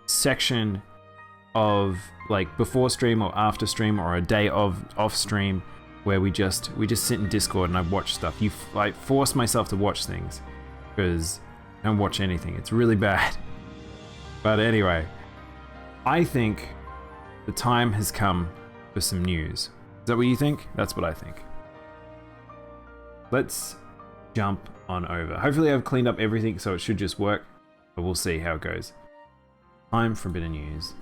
section of like before stream or after stream or a day of off stream where we just sit in Discord and I watch stuff. I force myself to watch things because I don't watch anything. It's really bad. But anyway, I think the time has come for some news. Is that what you think? That's what I think. Let's jump on over. Hopefully I've cleaned up everything so it should just work, but we'll see how it goes. Time for a bit of news.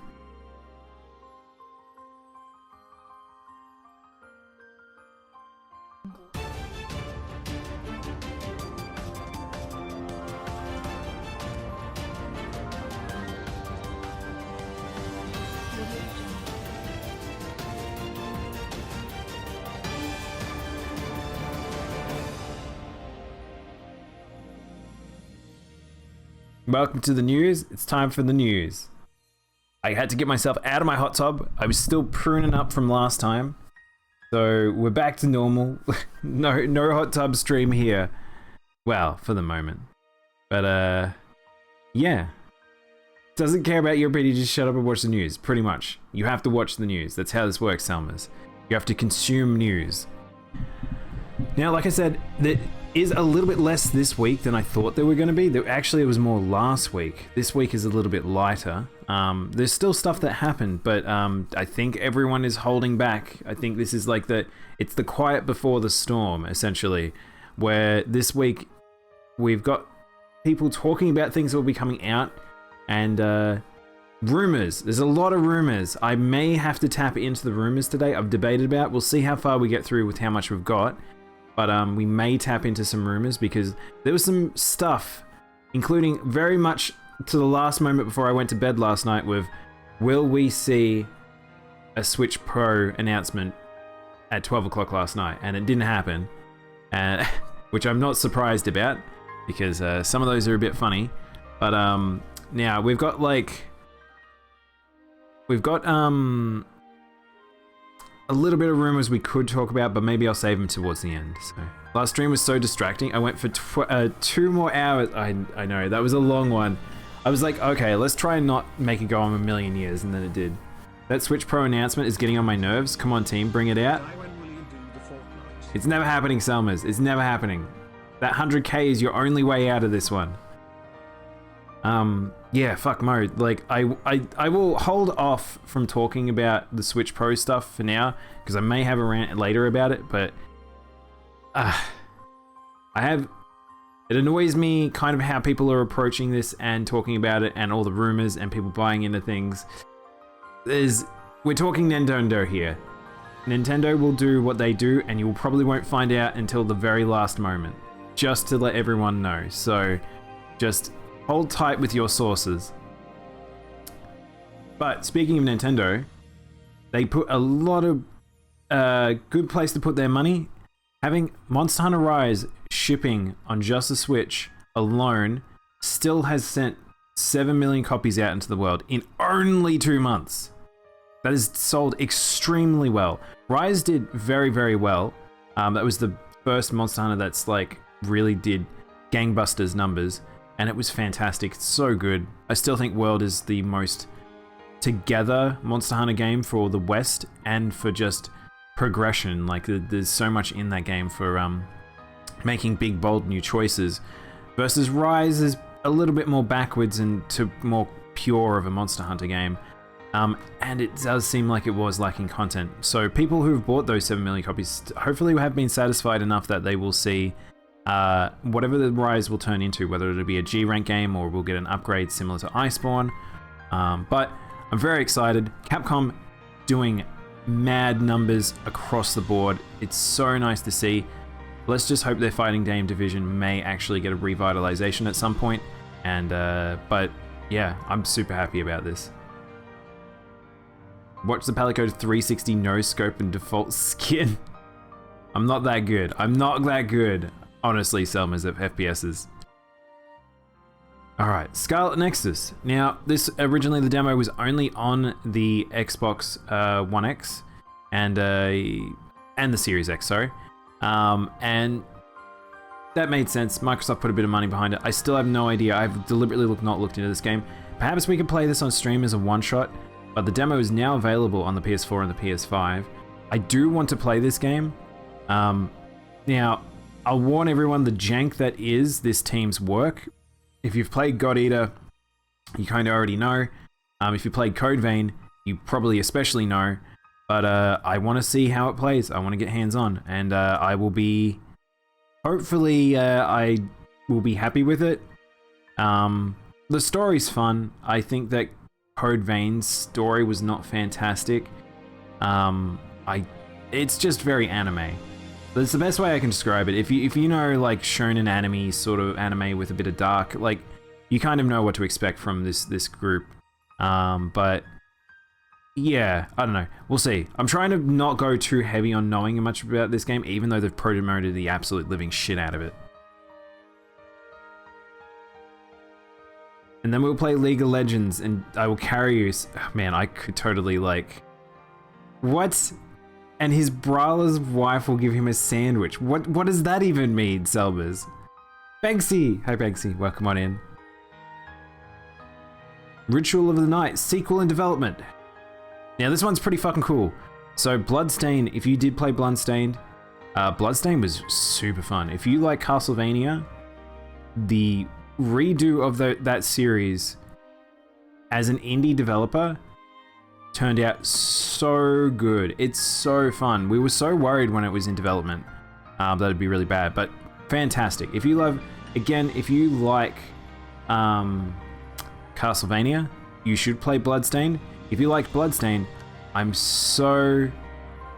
Welcome to the news. It's time for the news. I had to get myself out of my hot tub. I was still pruning up from last time. So we're back to normal. No hot tub stream here. Well, for the moment. But yeah. Doesn't care about your opinion, just shut up and watch the news. Pretty much. You have to watch the news. That's how this works, Selmas. You have to consume news. Now, like I said, there is a little bit less this week than I thought there were going to be. Actually, it was more last week. This week is a little bit lighter. There's still stuff that happened, but I think everyone is holding back. I think this is like it's the quiet before the storm, essentially, where this week we've got people talking about things that will be coming out and rumors. There's a lot of rumors. I may have to tap into the rumors today. I've debated about. We'll see how far we get through with how much we've got. But we may tap into some rumors because there was some stuff, including very much to the last moment before I went to bed last night with, will we see a Switch Pro announcement at 12 o'clock last night? And it didn't happen, which I'm not surprised about because some of those are a bit funny. But now we've got a little bit of rumors we could talk about, but maybe I'll save them towards the end. So last stream was so distracting. I went for 2 more hours. I know, that was a long one. I was like, okay, let's try and not make it go on a million years, and then it did. That Switch Pro announcement is getting on my nerves. Come on, team, bring it out. It's never happening, Selmas. It's never happening. That 100k is your only way out of this one. Yeah, fuck mode. Like, I will hold off from talking about the Switch Pro stuff for now, because I may have a rant later about it, but it annoys me kind of how people are approaching this and talking about it and all the rumors and people buying into things. We're talking Nintendo here. Nintendo will do what they do and you probably won't find out until the very last moment, just to let everyone know. So just hold tight with your sources. But speaking of Nintendo, they put a lot of good place to put their money. Having Monster Hunter Rise shipping on just the Switch alone still has sent 7 million copies out into the world in only 2 months. That is sold extremely well. Rise did very, very well. That was the first Monster Hunter that's like really did gangbusters numbers. And it was fantastic. It's so good. I still think World is the most together Monster Hunter game for the West and for just progression. Like there's so much in that game for making big, bold new choices. Versus Rise is a little bit more backwards and to more pure of a Monster Hunter game. And it does seem like it was lacking content. So people who've bought those 7 million copies hopefully have been satisfied enough that they will see whatever the Rise will turn into, whether it'll be a G rank game or we'll get an upgrade similar to Iceborne. But I'm very excited. Capcom doing mad numbers across the board. It's so nice to see. Let's just hope their fighting game division may actually get a revitalization at some point. And but yeah, I'm super happy about this. Watch the Palico 360 no scope and default skin. I'm not that good. I'm not that good. Honestly, Selmas of FPSs. Alright, Scarlet Nexus. Now, this originally the demo was only on the Xbox One X and the Series X, sorry. And that made sense. Microsoft put a bit of money behind it. I still have no idea. I've deliberately not looked into this game. Perhaps we could play this on stream as a one-shot, but the demo is now available on the PS4 and the PS5. I do want to play this game. Now, I'll warn everyone the jank that is this team's work. If you've played God Eater, you kind of already know. If you played Code Vein, you probably especially know. But I want to see how it plays. I want to get hands-on, and I will be... Hopefully, I will be happy with it. The story's fun. I think that Code Vein's story was not fantastic. It's just very anime. That's the best way I can describe it. If you know like shonen anime, sort of anime with a bit of dark, like you kind of know what to expect from this group. But yeah, I don't know. We'll see. I'm trying to not go too heavy on knowing much about this game, even though they've promoted the absolute living shit out of it. And then we'll play League of Legends, and I will carry you. Oh, man, I could totally like... What? And his braless wife will give him a sandwich. What does that even mean, Selbers? Banksy! Hi, Banksy. Welcome on in. Ritual of the Night, sequel in development. Now, this one's pretty fucking cool. So, Bloodstained, if you did play Bloodstained, Bloodstained was super fun. If you like Castlevania, the redo of that series as an indie developer turned out so good. It's so fun. We were so worried when it was in development that it'd be really bad, but fantastic. If you love, again, if you like Castlevania, you should play Bloodstained. If you like Bloodstained, I'm so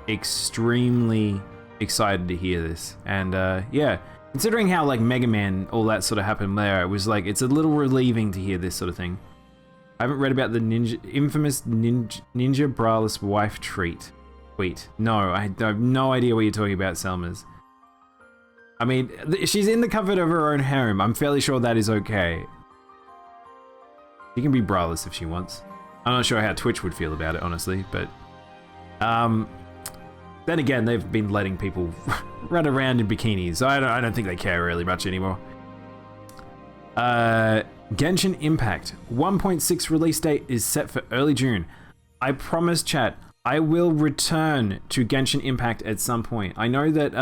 extremely excited to hear this. And yeah, considering how like Mega Man, all that sort of happened there, it was like, it's a little relieving to hear this sort of thing. I haven't read about the infamous ninja braless wife treat. Wait, no, I have no idea what you're talking about, Selmas. I mean, she's in the comfort of her own harem. I'm fairly sure that is okay. She can be braless if she wants. I'm not sure how Twitch would feel about it, honestly, but... then again, they've been letting people run around in bikinis, so I don't think they care really much anymore. Genshin Impact 1.6 release date is set for early June. I promise, chat, I will return to Genshin Impact at some point. I know that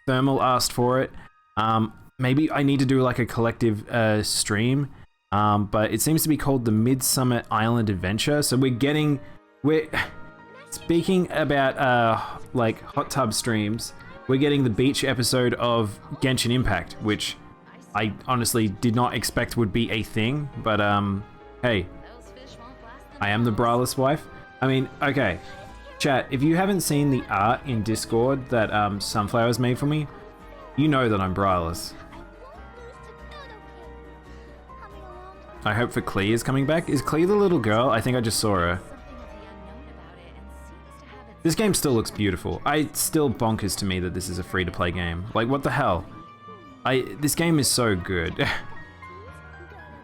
Thermal asked for it. Maybe I need to do like a collective stream, but it seems to be called the Midsummer Island Adventure. So we're speaking about like hot tub streams. We're getting the beach episode of Genshin Impact, which I honestly did not expect would be a thing, but hey, I am the braless wife. I mean, okay, chat, if you haven't seen the art in Discord that Sunflower's made for me, you know that I'm braless. I hope for Clea is coming back. Is Clea the little girl? I think I just saw her. This game still looks beautiful. It's still bonkers to me that this is a free-to-play game. Like, what the hell? This game is so good.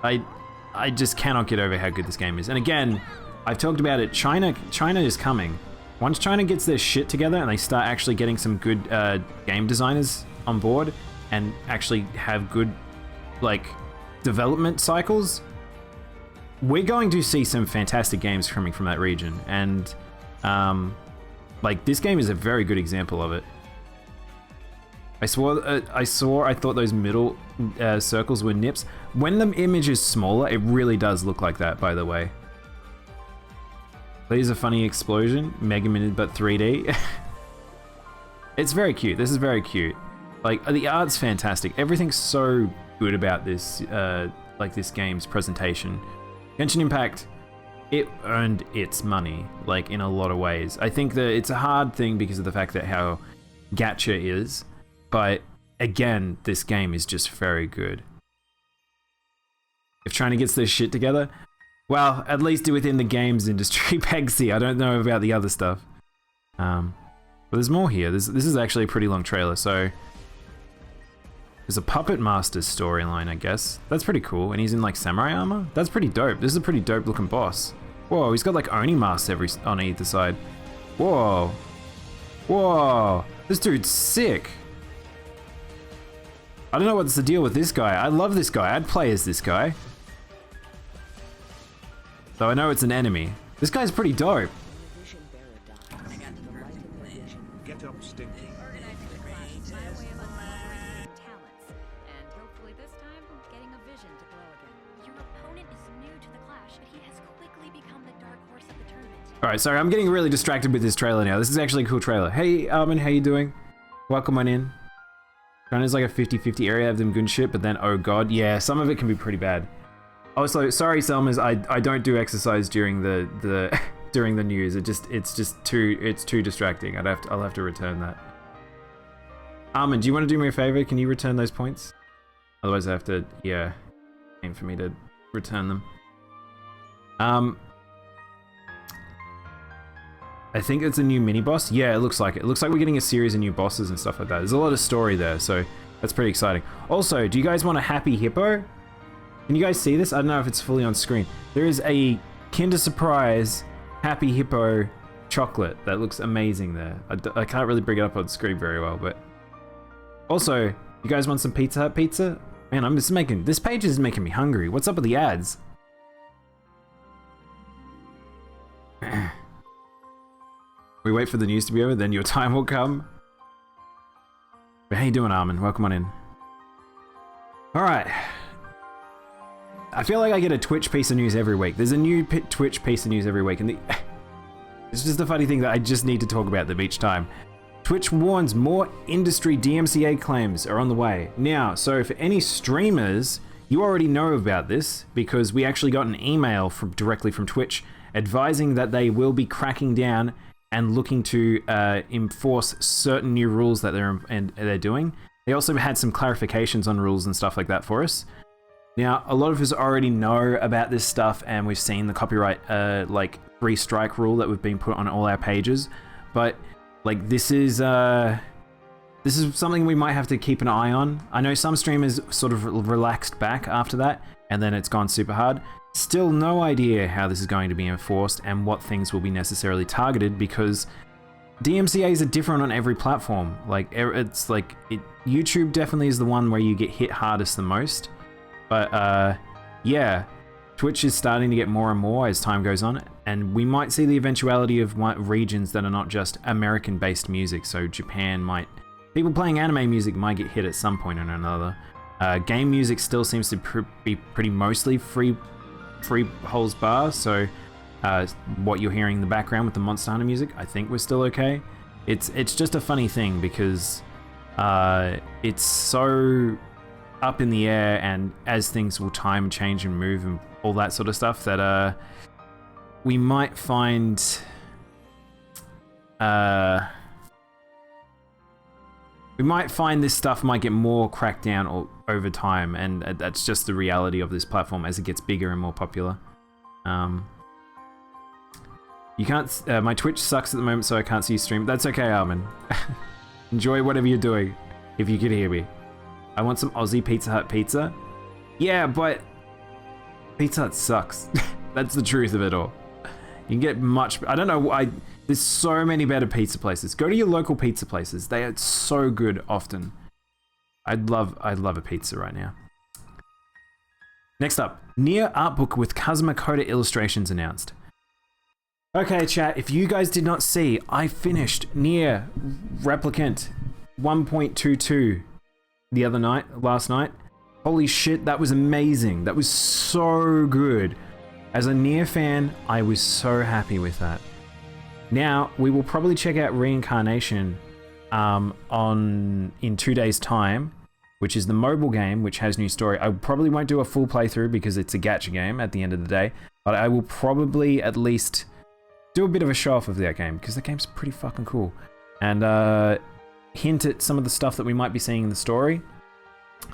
I just cannot get over how good this game is. And again, I've talked about it. China is coming. Once China gets their shit together and they start actually getting some good game designers on board and actually have good like development cycles, we're going to see some fantastic games coming from that region. And like this game is a very good example of it. I thought those middle circles were nips. When the image is smaller, it really does look like that, by the way. There's a funny explosion. Mega Man, but 3D. It's very cute. This is very cute. Like, the art's fantastic. Everything's so good about this, like this game's presentation. Genshin Impact, it earned its money, like, in a lot of ways. I think that it's a hard thing because of the fact that how gacha is. But again, this game is just very good. If China gets their shit together, well, at least within the games industry, Pegsy. I don't know about the other stuff. But there's more here. This is actually a pretty long trailer, so there's a Puppet Master storyline, I guess. That's pretty cool, and he's in like samurai armor. That's pretty dope. This is a pretty dope looking boss. Whoa, he's got like Oni masks on either side. Whoa, whoa, this dude's sick. I don't know what's the deal with this guy. I love this guy. I'd play as this guy. Though I know it's an enemy. This guy's pretty dope. Get up, Stinky. Organizing the clash is my way of unlocking talents, and hopefully this time getting a vision to glow again. Your opponent is new to the clash, but he has quickly become the dark horse of the tournament. Alright, sorry, I'm getting really distracted with this trailer now. This is actually a cool trailer. Hey, Armin, how you doing? Welcome on in. China's like a 50-50 area of them good shit, but then, oh god, yeah, some of it can be pretty bad. Also, sorry, Selmas, I don't do exercise during the during the news. It's just too distracting. I'll have to return that. Armin, do you want to do me a favor? Can you return those points? Otherwise, I have to, yeah, aim for me to return them. I think it's a new mini boss. Yeah, it looks like it. It looks like we're getting a series of new bosses and stuff like that. There's a lot of story there, so that's pretty exciting. Also, do you guys want a happy hippo? Can you guys see this? I don't know if it's fully on screen. There is a Kinder Surprise Happy Hippo chocolate that looks amazing there. I can't really bring it up on screen very well, but... Also, you guys want some Pizza Hut pizza? Man, this page is making me hungry. What's up with the ads? We wait for the news to be over, then your time will come. But how you doing, Armin? Welcome on in. Alright. I feel like I get a Twitch piece of news every week. There's a new Twitch piece of news every week, and it's just a funny thing that I just need to talk about them each time. Twitch warns more industry DMCA claims are on the way. Now, so for any streamers, you already know about this because we actually got an email directly from Twitch advising that they will be cracking down and looking to enforce certain new rules that they're doing. They also had some clarifications on rules and stuff like that for us. Now, a lot of us already know about this stuff, and we've seen the copyright, like, 3-strike rule that we've been put on all our pages. But, like, this is something we might have to keep an eye on. I know some streamers sort of relaxed back after that, and then it's gone super hard. Still no idea how this is going to be enforced and what things will be necessarily targeted, because DMCAs are different on every platform. Like, it's like, YouTube definitely is the one where you get hit hardest the most. But yeah, Twitch is starting to get more and more as time goes on, and we might see the eventuality of regions that are not just American-based music. So Japan might, people playing anime music might get hit at some point or another. Game music still seems to be pretty mostly free holds bar. So what you're hearing in the background with the Monster Hunter music, I think we're still okay. It's just a funny thing because it's so up in the air, and as things will time and change and move and all that sort of stuff, that we might find this stuff might get more cracked down over time, and that's just the reality of this platform as it gets bigger and more popular. You can't, my Twitch sucks at the moment, so I can't see you stream. That's okay, Armin. Enjoy whatever you're doing, if you can hear me. I want some Aussie Pizza Hut pizza. Yeah, but Pizza Hut sucks. That's the truth of it all. You can get much, I don't know, there's so many better pizza places. Go to your local pizza places. They are so good often. I'd love a pizza right now. Next up, Nier Artbook with Kazuma Koda illustrations announced. Okay, chat, if you guys did not see, I finished Nier Replicant 1.22 last night. Holy shit, that was amazing. That was so good. As a Nier fan, I was so happy with that. Now, we will probably check out Reincarnation in 2 days' time, which is the mobile game, which has new story. I probably won't do a full playthrough because it's a gacha game at the end of the day, but I will probably at least do a bit of a show off of that game, because the game's pretty fucking cool. And hint at some of the stuff that we might be seeing in the story.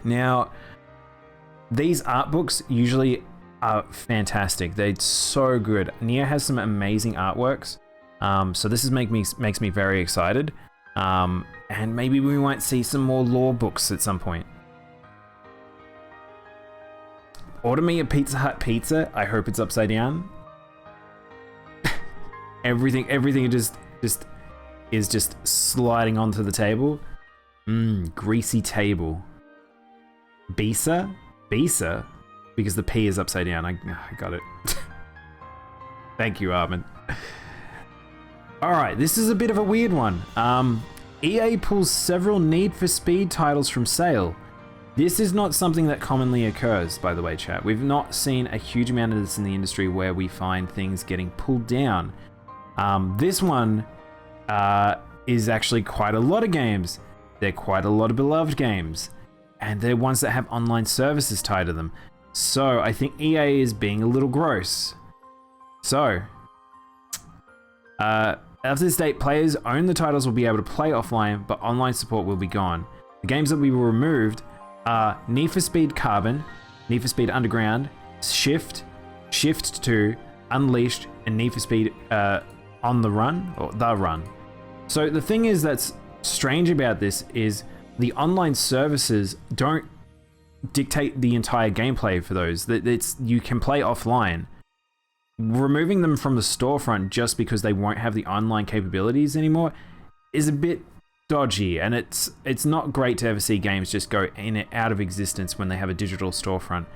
Now, these art books usually are fantastic. They're so good. Nier has some amazing artworks. So this makes me very excited. And maybe we might see some more lore books at some point. Order me a Pizza Hut pizza. I hope it's upside down. everything just is just sliding onto the table. Greasy table. Bisa? Bisa? Because the P is upside down. I got it. Thank you, Armin. Alright, this is a bit of a weird one. EA pulls several Need for Speed titles from sale. This is not something that commonly occurs, by the way, chat. We've not seen a huge amount of this in the industry where we find things getting pulled down. This one is actually quite a lot of games. They're quite a lot of beloved games. And they're ones that have online services tied to them. So I think EA is being a little gross. So, after this date, players own the titles will be able to play offline, but online support will be gone. The games that we were removed are Need for Speed Carbon, Need for Speed Underground, Shift, Shift 2, Unleashed, and Need for Speed On the Run, or The Run. So the thing is that's strange about this is the online services don't dictate the entire gameplay for those. You can play offline. Removing them from the storefront just because they won't have the online capabilities anymore is a bit dodgy, and it's not great to ever see games just go in and out of existence when they have a digital storefront.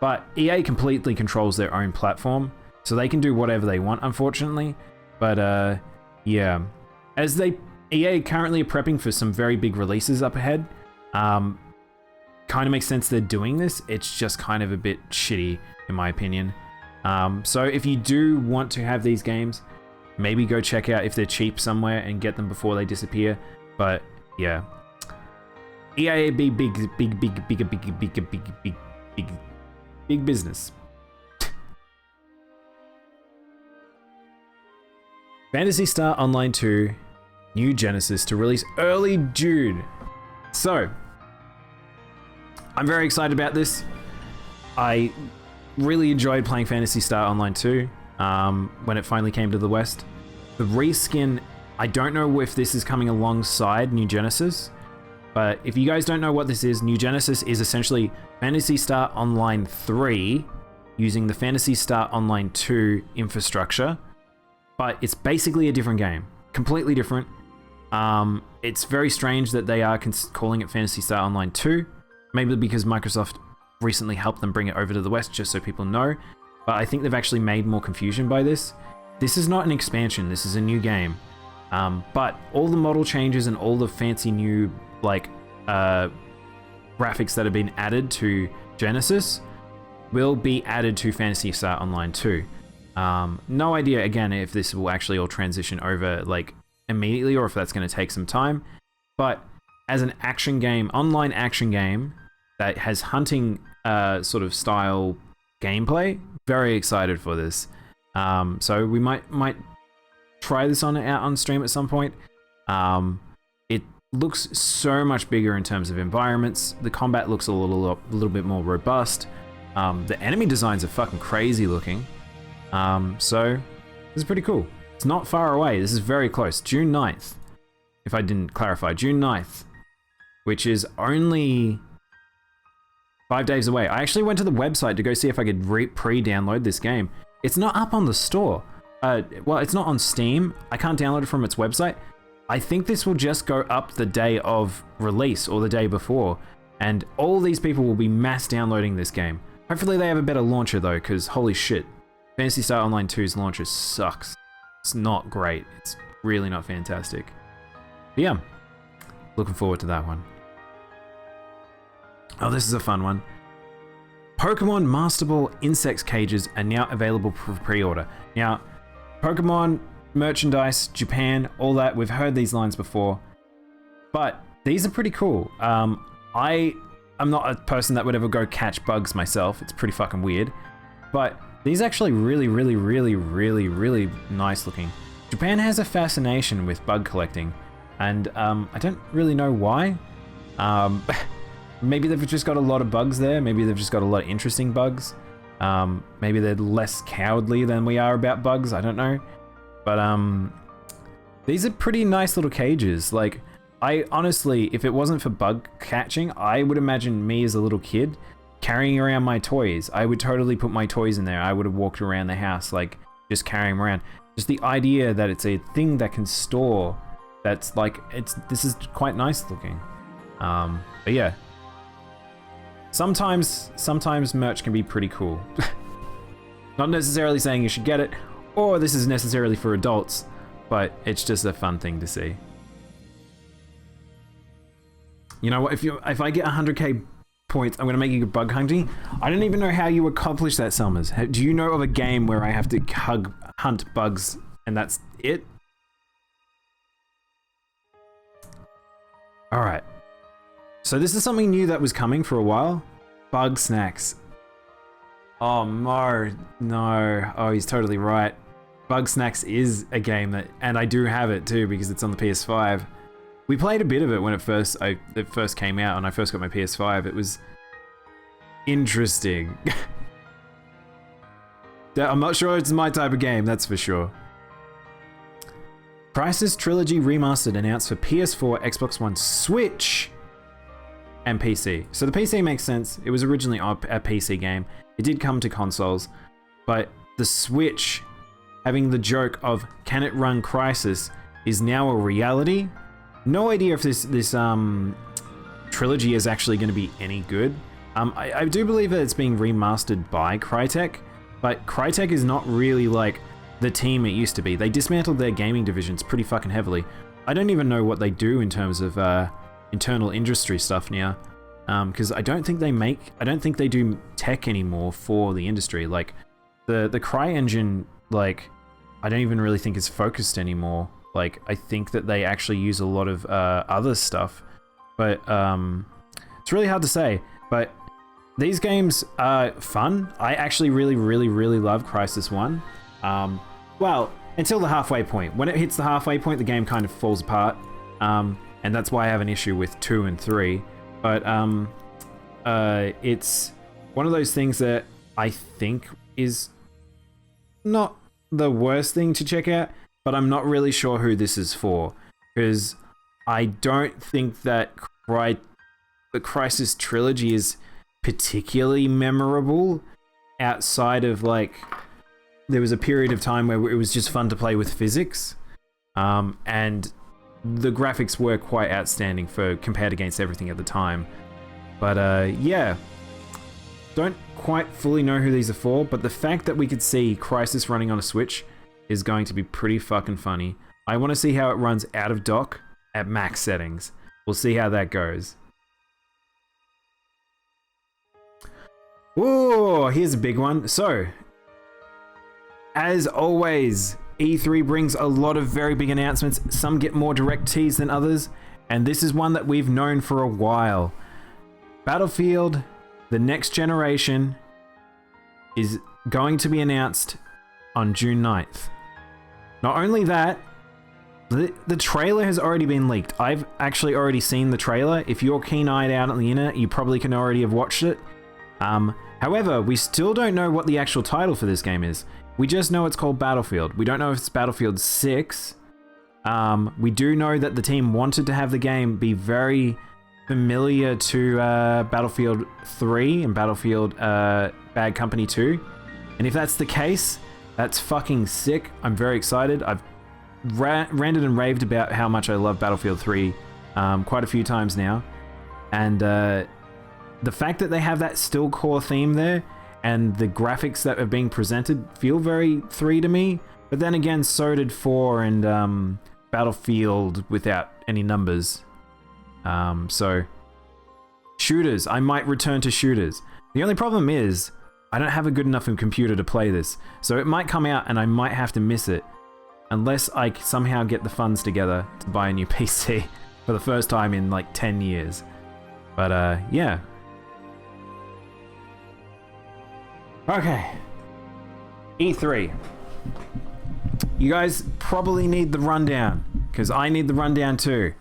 But EA completely controls their own platform, so they can do whatever they want, unfortunately. But yeah, as EA currently are prepping for some very big releases up ahead. Kind of makes sense they're doing this. It's just kind of a bit shitty, in my opinion. So if you do want to have these games, maybe go check out if they're cheap somewhere and get them before they disappear. But yeah, EA be big business. Phantasy Star Online 2, New Genesis to release early June. So, I'm very excited about this. I really enjoyed playing Phantasy Star Online 2 when it finally came to the West. The reskin, I don't know if this is coming alongside New Genesis, but if you guys don't know what this is, New Genesis is essentially Phantasy Star Online 3 using the Phantasy Star Online 2 infrastructure, but it's basically a different game, completely different. It's very strange that they are calling it Phantasy Star Online 2, maybe because Microsoft recently helped them bring it over to the West just so people know, but I think they've actually made more confusion by this. This is not an expansion, this is a new game. But all the model changes and all the fancy new graphics that have been added to Genesis will be added to Phantasy Star Online 2. No idea again if this will actually all transition over immediately or if that's going to take some time, but as an action game, online action game that has hunting sort of style gameplay, very excited for this. So we might try this out on stream at some point. It looks so much bigger in terms of environments. The combat looks a little bit more robust. The enemy designs are fucking crazy looking. So this is pretty cool. It's not far away. This is very close. June 9th. If I didn't clarify, June 9th, which is only 5 days away. I actually went to the website to go see if I could pre-download this game. It's not up on the store. Well, it's not on Steam. I can't download it from its website. I think this will just go up the day of release or the day before, and all these people will be mass downloading this game. Hopefully they have a better launcher though, because holy shit, Phantasy Star Online 2's launcher sucks. It's not great. It's really not fantastic. But yeah, looking forward to that one. Oh, this is a fun one. Pokemon Master Ball Insects cages are now available for pre-order. Now, Pokemon merchandise, Japan, all that, we've heard these lines before, but these are pretty cool. I'm not a person that would ever go catch bugs myself. It's pretty fucking weird, but these are actually really nice looking. Japan has a fascination with bug collecting, and I don't really know why. Maybe they've just got a lot of bugs there. Maybe they've just got a lot of interesting bugs. Maybe they're less cowardly than we are about bugs. I don't know. But these are pretty nice little cages. Like, I honestly, if it wasn't for bug catching, I would imagine me as a little kid carrying around my toys. I would totally put my toys in there. I would have walked around the house, like, just carrying them around. Just the idea that it's a thing that can store, that's like, this is quite nice looking. But yeah. Sometimes merch can be pretty cool. Not necessarily saying you should get it. or this is necessarily for adults, but it's just a fun thing to see. You know what? If I get 100k points, I'm gonna make you go bug hunting. I don't even know how you accomplish that, Summers. Do you know of a game where I have to hunt bugs and that's it? All right. So this is something new that was coming for a while. Bug snacks. Oh, no. Oh, he's totally right. Bug snacks is a game that, and I do have it too because it's on the PS5. We played a bit of it when it first came out and I first got my PS5. It was interesting. I'm not sure it's my type of game, that's for sure. Crysis Trilogy Remastered announced for PS4, Xbox One, Switch, and PC. So the PC makes sense. It was originally a PC game. It did come to consoles, but the Switch, having the joke of can it run Crysis, is now a reality. No idea if this trilogy is actually going to be any good. I do believe that it's being remastered by Crytek, but Crytek is not really like the team it used to be. They dismantled their gaming divisions pretty fucking heavily. I don't even know what they do in terms of internal industry stuff now, because I don't think they do tech anymore for the industry. Like the Cry engine, like I don't even really think is focused anymore. Like, I think that they actually use a lot of other stuff, but it's really hard to say. But these games are fun. I actually really love Crysis 1. Well, until the halfway point. When it hits the halfway point, the game kind of falls apart, and that's why I have an issue with 2 and 3. But it's one of those things that I think is not the worst thing to check out, but I'm not really sure who this is for, because I don't think that the Crysis trilogy is particularly memorable outside of, like, there was a period of time where it was just fun to play with physics, and the graphics were quite outstanding compared against everything at the time. But yeah, don't quite fully know who these are for, but the fact that we could see Crysis running on a Switch is going to be pretty fucking funny. I want to see how it runs out of dock at max settings. We'll see how that goes. Whoa, here's a big one. So, as always, E3 brings a lot of very big announcements. Some get more direct tease than others, and this is one that we've known for a while. Battlefield, the next generation, is going to be announced on June 9th. Not only that, the trailer has already been leaked. I've actually already seen the trailer. If you're keen-eyed out on the internet, you probably can already have watched it. However, we still don't know what the actual title for this game is. We just know it's called Battlefield. We don't know if it's Battlefield 6. We do know that the team wanted to have the game be very familiar to Battlefield 3 and Battlefield Bad Company 2. And if that's the case, that's fucking sick. I'm very excited. I've ranted and raved about how much I love Battlefield 3 quite a few times now. And the fact that they have that still core theme there and the graphics that are being presented feel very 3 to me. But then again, so did 4 and Battlefield without any numbers. So, shooters. I might return to shooters. The only problem is, I don't have a good enough computer to play this. So it might come out and I might have to miss it. Unless I somehow get the funds together to buy a new PC for the first time in like 10 years. But yeah. Okay. E3. You guys probably need the rundown, because I need the rundown too.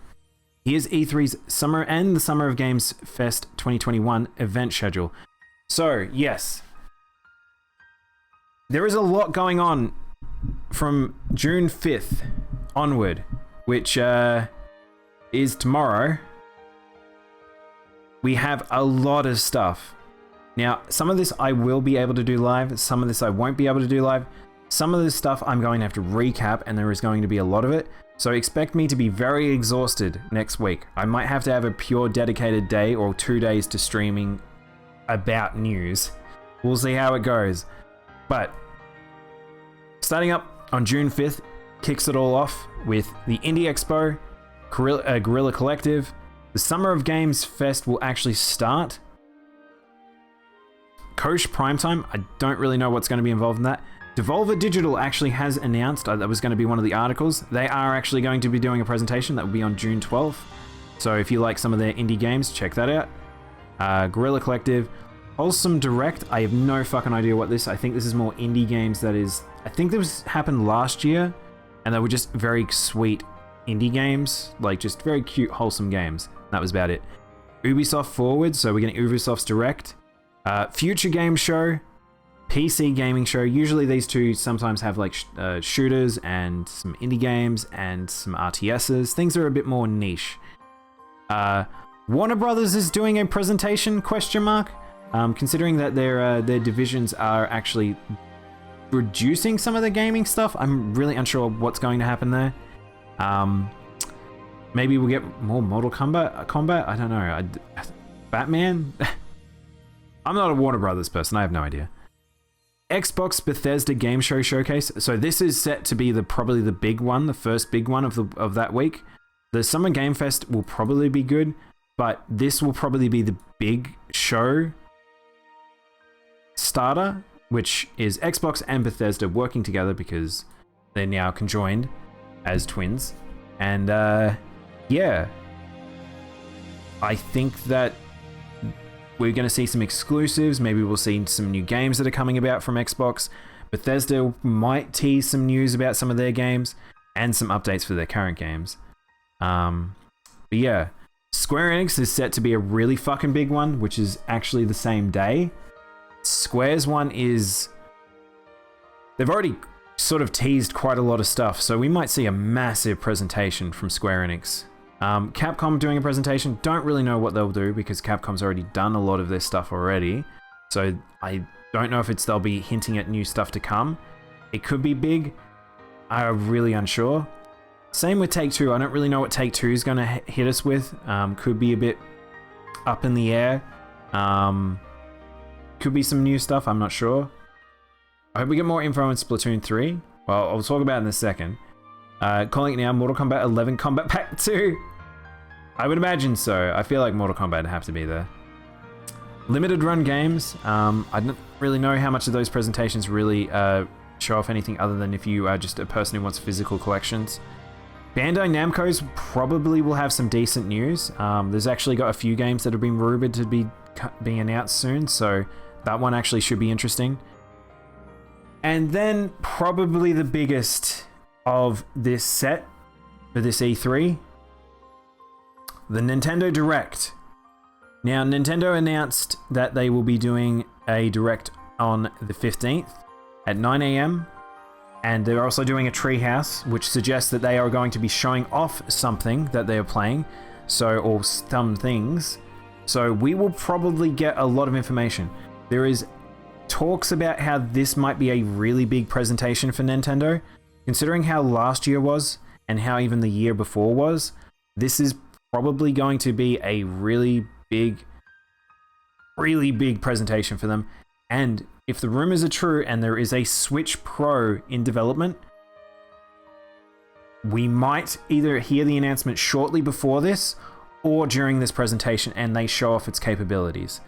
Here's E3's Summer and the Summer of Games Fest 2021 event schedule. So, yes. There is a lot going on from June 5th onward, which is tomorrow. We have a lot of stuff. Now, some of this I will be able to do live, some of this I won't be able to do live. Some of this stuff I'm going to have to recap, and there is going to be a lot of it. So expect me to be very exhausted next week. I might have to have a pure dedicated day or 2 days to streaming about news. We'll see how it goes. But Starting up on June 5th, kicks it all off with the Indie Expo, Guerrilla Collective. The Summer of Games Fest will actually start. Koch Primetime, I don't really know what's going to be involved in that. Devolver Digital actually has announced, that was going to be one of the articles, they are actually going to be doing a presentation that will be on June 12th. So if you like some of their indie games, check that out. Guerrilla Collective, Wholesome Direct, I have no fucking idea what this, I think this is more indie games that is, I think this happened last year, and they were just very sweet indie games, like just very cute, wholesome games. That was about it. Ubisoft Forward, so we're getting Ubisoft's Direct. Future Game Show, PC Gaming Show. Usually these two sometimes have like shooters and some indie games and some RTSs. Things are a bit more niche. Warner Brothers is doing a presentation, question mark. Considering that their divisions are actually reducing some of the gaming stuff, I'm really unsure what's going to happen there. Maybe we'll get more Mortal Kombat? I don't know. Batman? I'm not a Warner Brothers person, I have no idea. Xbox Bethesda Game Show Showcase. So this is set to be probably the big one, the first big one of that week. The Summer Game Fest will probably be good, but this will probably be the big show starter, which is Xbox and Bethesda working together because they're now conjoined as twins. And yeah, I think that we're going to see some exclusives. Maybe we'll see some new games that are coming about from Xbox. Bethesda might tease some news about some of their games and some updates for their current games. But yeah, Square Enix is set to be a really fucking big one, which is actually the same day. Square's one is... They've already sort of teased quite a lot of stuff, so we might see a massive presentation from Square Enix. Capcom doing a presentation, don't really know what they'll do because Capcom's already done a lot of their stuff already. So I don't know if they'll be hinting at new stuff to come. It could be big. I'm really unsure. Same with Take-Two. I don't really know what Take-Two is going to hit us with. Could be a bit up in the air. Could be some new stuff. I'm not sure. I hope we get more info on Splatoon 3. Well, I'll talk about it in a second. Calling it now, Mortal Kombat 11 Combat Pack 2. I would imagine so. I feel like Mortal Kombat would have to be there. Limited run games. I don't really know how much of those presentations really show off anything other than if you are just a person who wants physical collections. Bandai Namco's probably will have some decent news. There's actually got a few games that have been rumored to be being announced soon, so that one actually should be interesting. And then probably the biggest of this set for this E3, the Nintendo Direct. Now, Nintendo announced that they will be doing a Direct on the 15th at 9 AM. And they're also doing a Treehouse, which suggests that they are going to be showing off something that they are playing. So, or some things. So we will probably get a lot of information. There is talks about how this might be a really big presentation for Nintendo. Considering how last year was, and how even the year before was, this is probably going to be a really big presentation for them. And if the rumors are true and there is a Switch Pro in development, we might either hear the announcement shortly before this or during this presentation and they show off its capabilities.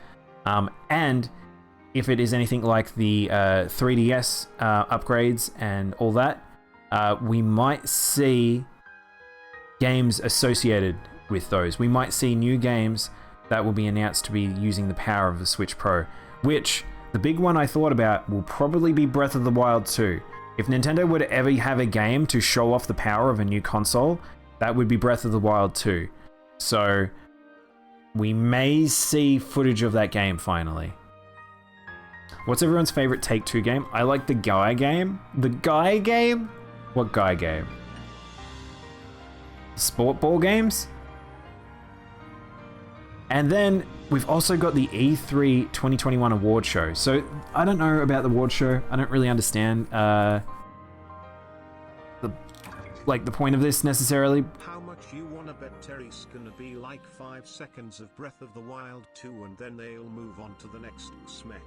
And if it is anything like the 3DS upgrades and all that, we might see games associated with those. We might see new games that will be announced to be using the power of the Switch Pro, which the big one I thought about will probably be Breath of the Wild 2. If Nintendo would ever have a game to show off the power of a new console, that would be Breath of the Wild 2. So we may see footage of that game finally. What's everyone's favorite Take-Two game? I like the Guy game. The Guy game? What Guy game? Sport ball games? And then we've also got the E3 2021 award show. So I don't know about the award show. I don't really understand the point of this necessarily. How much you wanna bet Terry's gonna be like 5 seconds of Breath of the Wild 2 and then they'll move on to the next smet?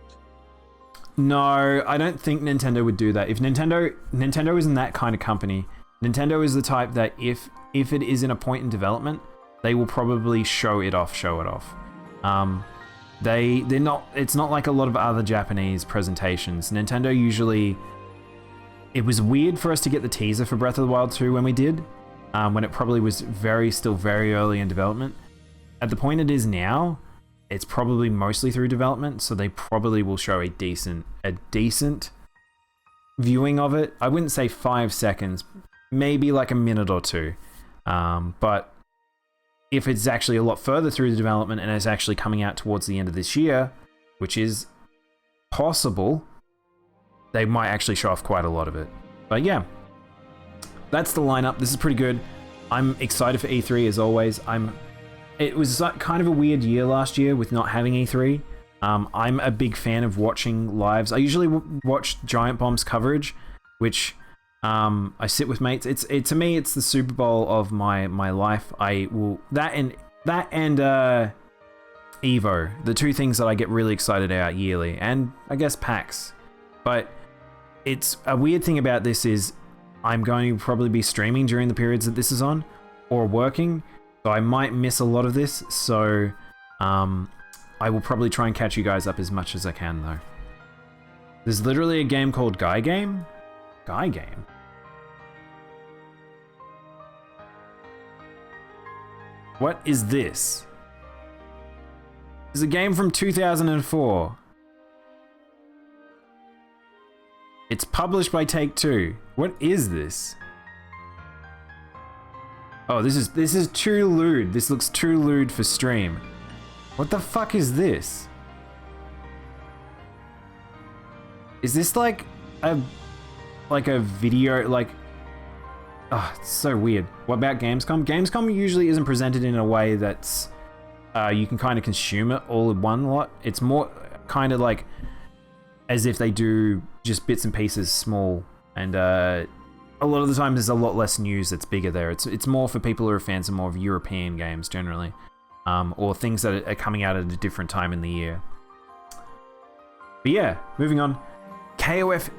No, I don't think Nintendo would do that. If Nintendo isn't that kind of company. Nintendo is the type that if it is in a point in development, they will probably show it off. They're not. It's not like a lot of other Japanese presentations. Nintendo usually. It was weird for us to get the teaser for Breath of the Wild 2 when we did, when it probably was still very early in development. At the point it is now, it's probably mostly through development, so they probably will show a decent viewing of it. I wouldn't say 5 seconds, maybe like a minute or two. But if it's actually a lot further through the development and it's actually coming out towards the end of this year, which is possible, they might actually show off quite a lot of it. But yeah, that's the lineup. This is pretty good. I'm excited for E3 as always. It was kind of a weird year last year with not having E3. I'm a big fan of watching lives. I usually watch Giant Bomb's coverage, which I sit with mates. To me, it's the Super Bowl of my life. I will that and Evo, the two things that I get really excited about yearly, and I guess PAX. But it's a weird thing about this is I'm going to probably be streaming during the periods that this is on, or working, so I might miss a lot of this. So I will probably try and catch you guys up as much as I can, though. There's literally a game called Guy Game. Guy Game. What is this? It's a game from 2004. It's published by Take-Two. What is this? Oh, this is too lewd. This looks too lewd for stream. What the fuck is this? Is this like a video, like... Oh, it's so weird. What about Gamescom? Gamescom usually isn't presented in a way that's... you can kind of consume it all in one lot. It's more kind of like as if they do just bits and pieces small, and a lot of the time there's a lot less news that's bigger there. It's more for people who are fans of more of European games generally, or things that are coming out at a different time in the year. But yeah, moving on. KOF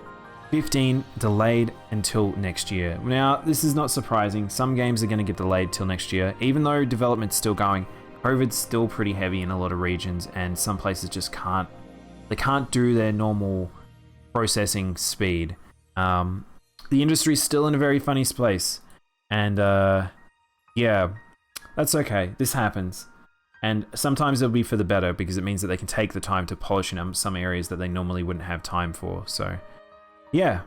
15 delayed until next year. Now, this is not surprising. Some games are going to get delayed till next year, even though development's still going. COVID's still pretty heavy in a lot of regions, and some places just can't do their normal processing speed. The industry's still in a very funny place, and yeah, that's okay. This happens, and sometimes it'll be for the better because it means that they can take the time to polish in some areas that they normally wouldn't have time for. So, yeah.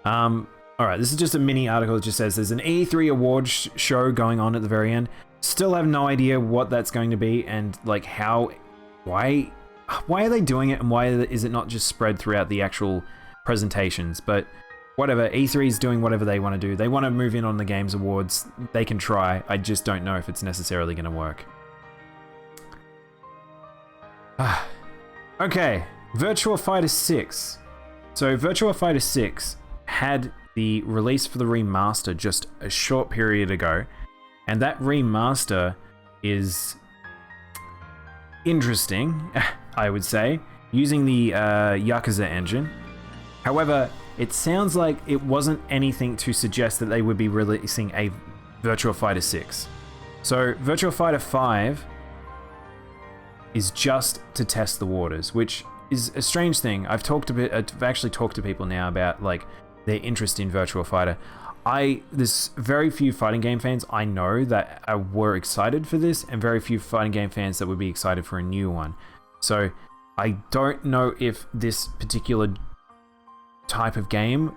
All right, this is just a mini article that just says there's an E3 award show going on at the very end. Still have no idea what that's going to be, and like why are they doing it, and why is it not just spread throughout the actual presentations? But whatever, E3 is doing whatever they want to do. They want to move in on the Games Awards. They can try. I just don't know if it's necessarily going to work. Okay, Virtua Fighter 6. So Virtua Fighter 6 had the release for the remaster just a short period ago, and that remaster is interesting, I would say, using the Yakuza engine. However, it sounds like it wasn't anything to suggest that they would be releasing a Virtua Fighter 6. So Virtua Fighter 5 is just to test the waters, which is a strange thing. I've actually talked to people now about like their interest in Virtua Fighter. There's very few fighting game fans I know that were excited for this, and very few fighting game fans that would be excited for a new one. So I don't know if this particular type of game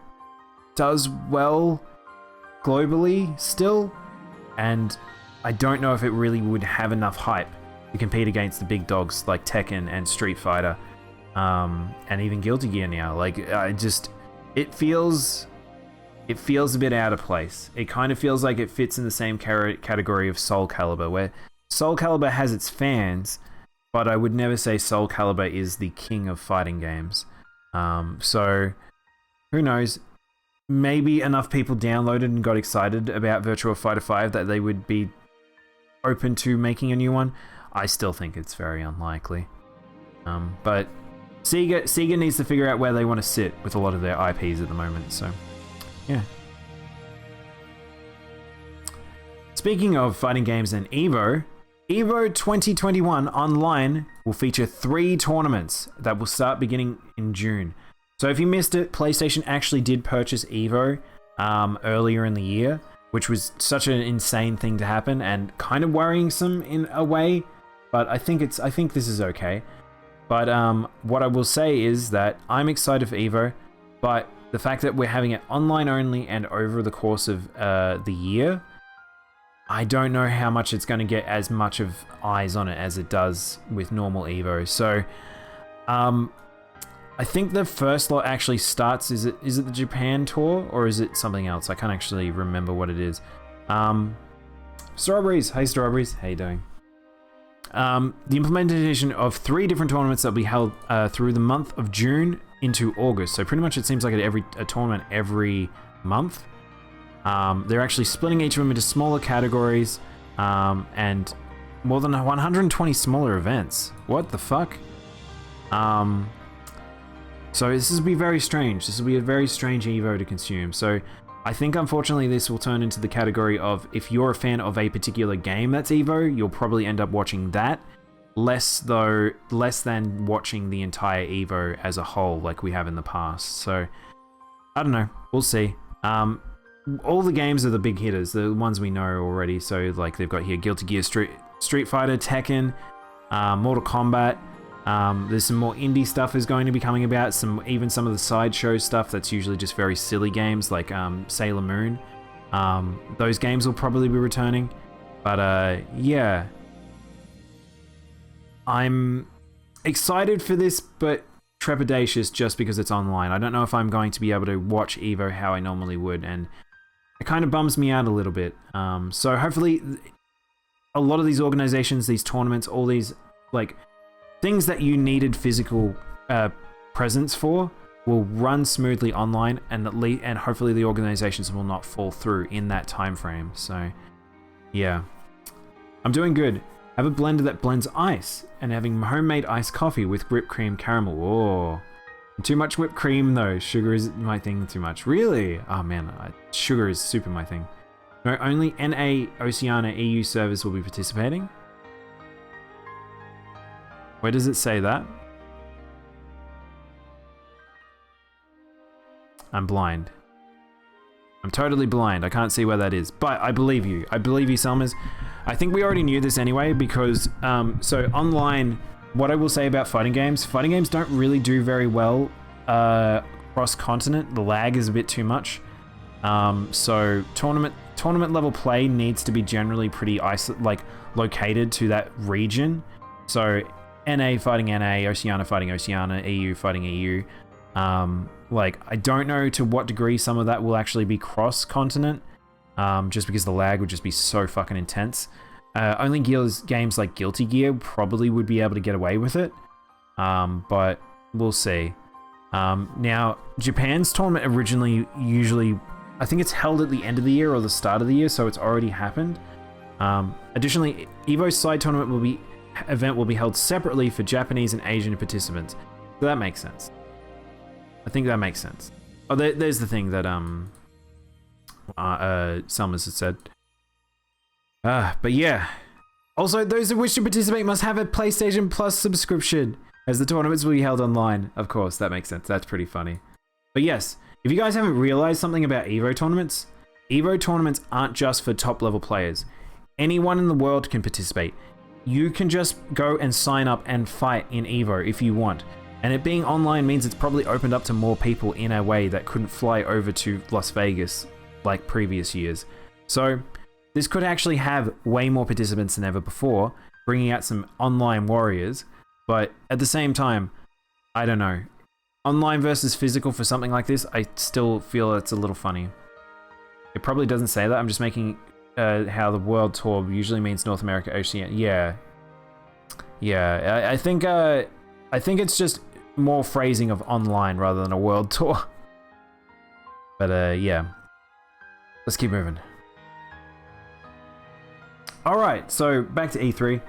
does well globally still, and I don't know if it really would have enough hype to compete against the big dogs like Tekken and Street Fighter, and even Guilty Gear now. Like, it feels a bit out of place. It kind of feels like it fits in the same category of Soul Calibur, where Soul Calibur has its fans, but I would never say Soul Calibur is the king of fighting games. So, who knows? Maybe enough people downloaded and got excited about Virtua Fighter 5 that they would be open to making a new one. I still think it's very unlikely. But Sega needs to figure out where they want to sit with a lot of their IPs at the moment. So, yeah. Speaking of fighting games and Evo 2021 Online will feature 3 tournaments that will start beginning in June. So if you missed it, PlayStation actually did purchase Evo earlier in the year, which was such an insane thing to happen and kind of worrisome in a way. But I think this is okay. But what I will say is that I'm excited for Evo, but the fact that we're having it online only and over the course of the year, I don't know how much it's going to get as much of eyes on it as it does with normal Evo. So I think the first lot actually starts, is it the Japan tour or is it something else? I can't actually remember what it is. Strawberries, hey Strawberries, how you doing? The implementation of 3 different tournaments that will be held through the month of June into August. So pretty much it seems like a tournament every month. They're actually splitting each of them into smaller categories and more than 120 smaller events. What the fuck? So this will be very strange. This will be a very strange Evo to consume. So I think unfortunately this will turn into the category of if you're a fan of a particular game that's Evo, you'll probably end up watching that. Less than watching the entire Evo as a whole like we have in the past. So I don't know. We'll see. All the games are the big hitters, the ones we know already. So like they've got here Guilty Gear, Street Fighter, Tekken, Mortal Kombat. There's some more indie stuff is going to be coming about. Even some of the sideshow stuff that's usually just very silly games like Sailor Moon. Those games will probably be returning. But yeah. I'm excited for this, but trepidatious just because it's online. I don't know if I'm going to be able to watch Evo how I normally would, and it kind of bums me out a little bit. So hopefully a lot of these organizations, these tournaments, all these like things that you needed physical presence for will run smoothly online, and hopefully the organizations will not fall through in that time frame. So yeah, I'm doing good. I have a blender that blends ice and having homemade iced coffee with whipped cream caramel. Oh, too much whipped cream though. Sugar is my thing too much. Really? Oh man, sugar is super my thing. No, only NA Oceania EU servers will be participating. Where does it say that? I'm blind. I'm totally blind. I can't see where that is. But I believe you. I believe you, Summers. I think we already knew this anyway because, so online, what I will say about fighting games don't really do very well cross-continent. The lag is a bit too much. So tournament level play needs to be generally pretty located to that region. So NA fighting NA, Oceania fighting Oceania, EU fighting EU. I don't know to what degree some of that will actually be cross-continent, just because the lag would just be so fucking intense. Only games like Guilty Gear probably would be able to get away with it, but we'll see. Now, Japan's tournament originally I think it's held at the end of the year or the start of the year, so it's already happened. Additionally, Evo's side tournament event will be held separately for Japanese and Asian participants. So that makes sense. I think that makes sense. Oh, there's the thing that Summers has said. But yeah. Also, those who wish to participate must have a PlayStation Plus subscription, as the tournaments will be held online. Of course, that makes sense. That's pretty funny. But yes, if you guys haven't realized something about Evo tournaments aren't just for top level players. Anyone in the world can participate. You can just go and sign up and fight in Evo if you want. And it being online means it's probably opened up to more people in a way that couldn't fly over to Las Vegas like previous years. So this could actually have way more participants than ever before, bringing out some online warriors. But at the same time, I don't know. Online versus physical for something like this, I still feel it's a little funny. It probably doesn't say that. I'm just making how the world tour usually means North America, Oceania. Yeah. I think it's just more phrasing of online rather than a world tour. But yeah, let's keep moving. All right, so back to E3.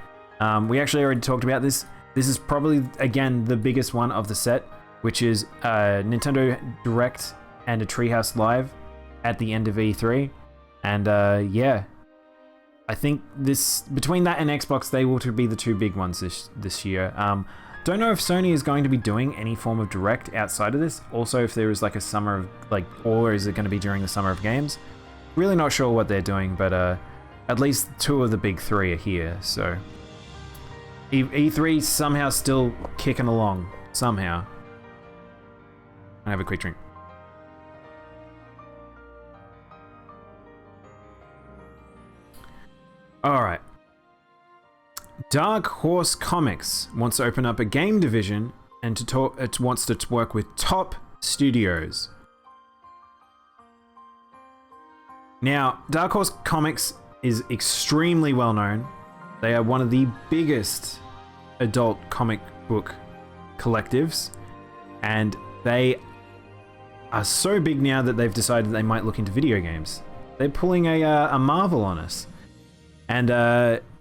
We actually already talked about this. this is probably, again, the biggest one of the set, which is Nintendo Direct and a Treehouse Live at the end of E3. And yeah, I think this, between that and Xbox, they will be the two big ones this year. Don't know if Sony is going to be doing any form of Direct outside of this. Also, if there is like a summer of, like, or is it going to be during the Summer of Games? Really not sure what they're doing, but at least two of the big three are here, so... E3 somehow still kicking along. Somehow. I have a quick drink. Alright. Dark Horse Comics wants to open up a game division and it wants to work with top studios. Now, Dark Horse Comics is extremely well known. They are one of the biggest adult comic book collectives, and they are so big now that they've decided they might look into video games. They're pulling a Marvel on us, and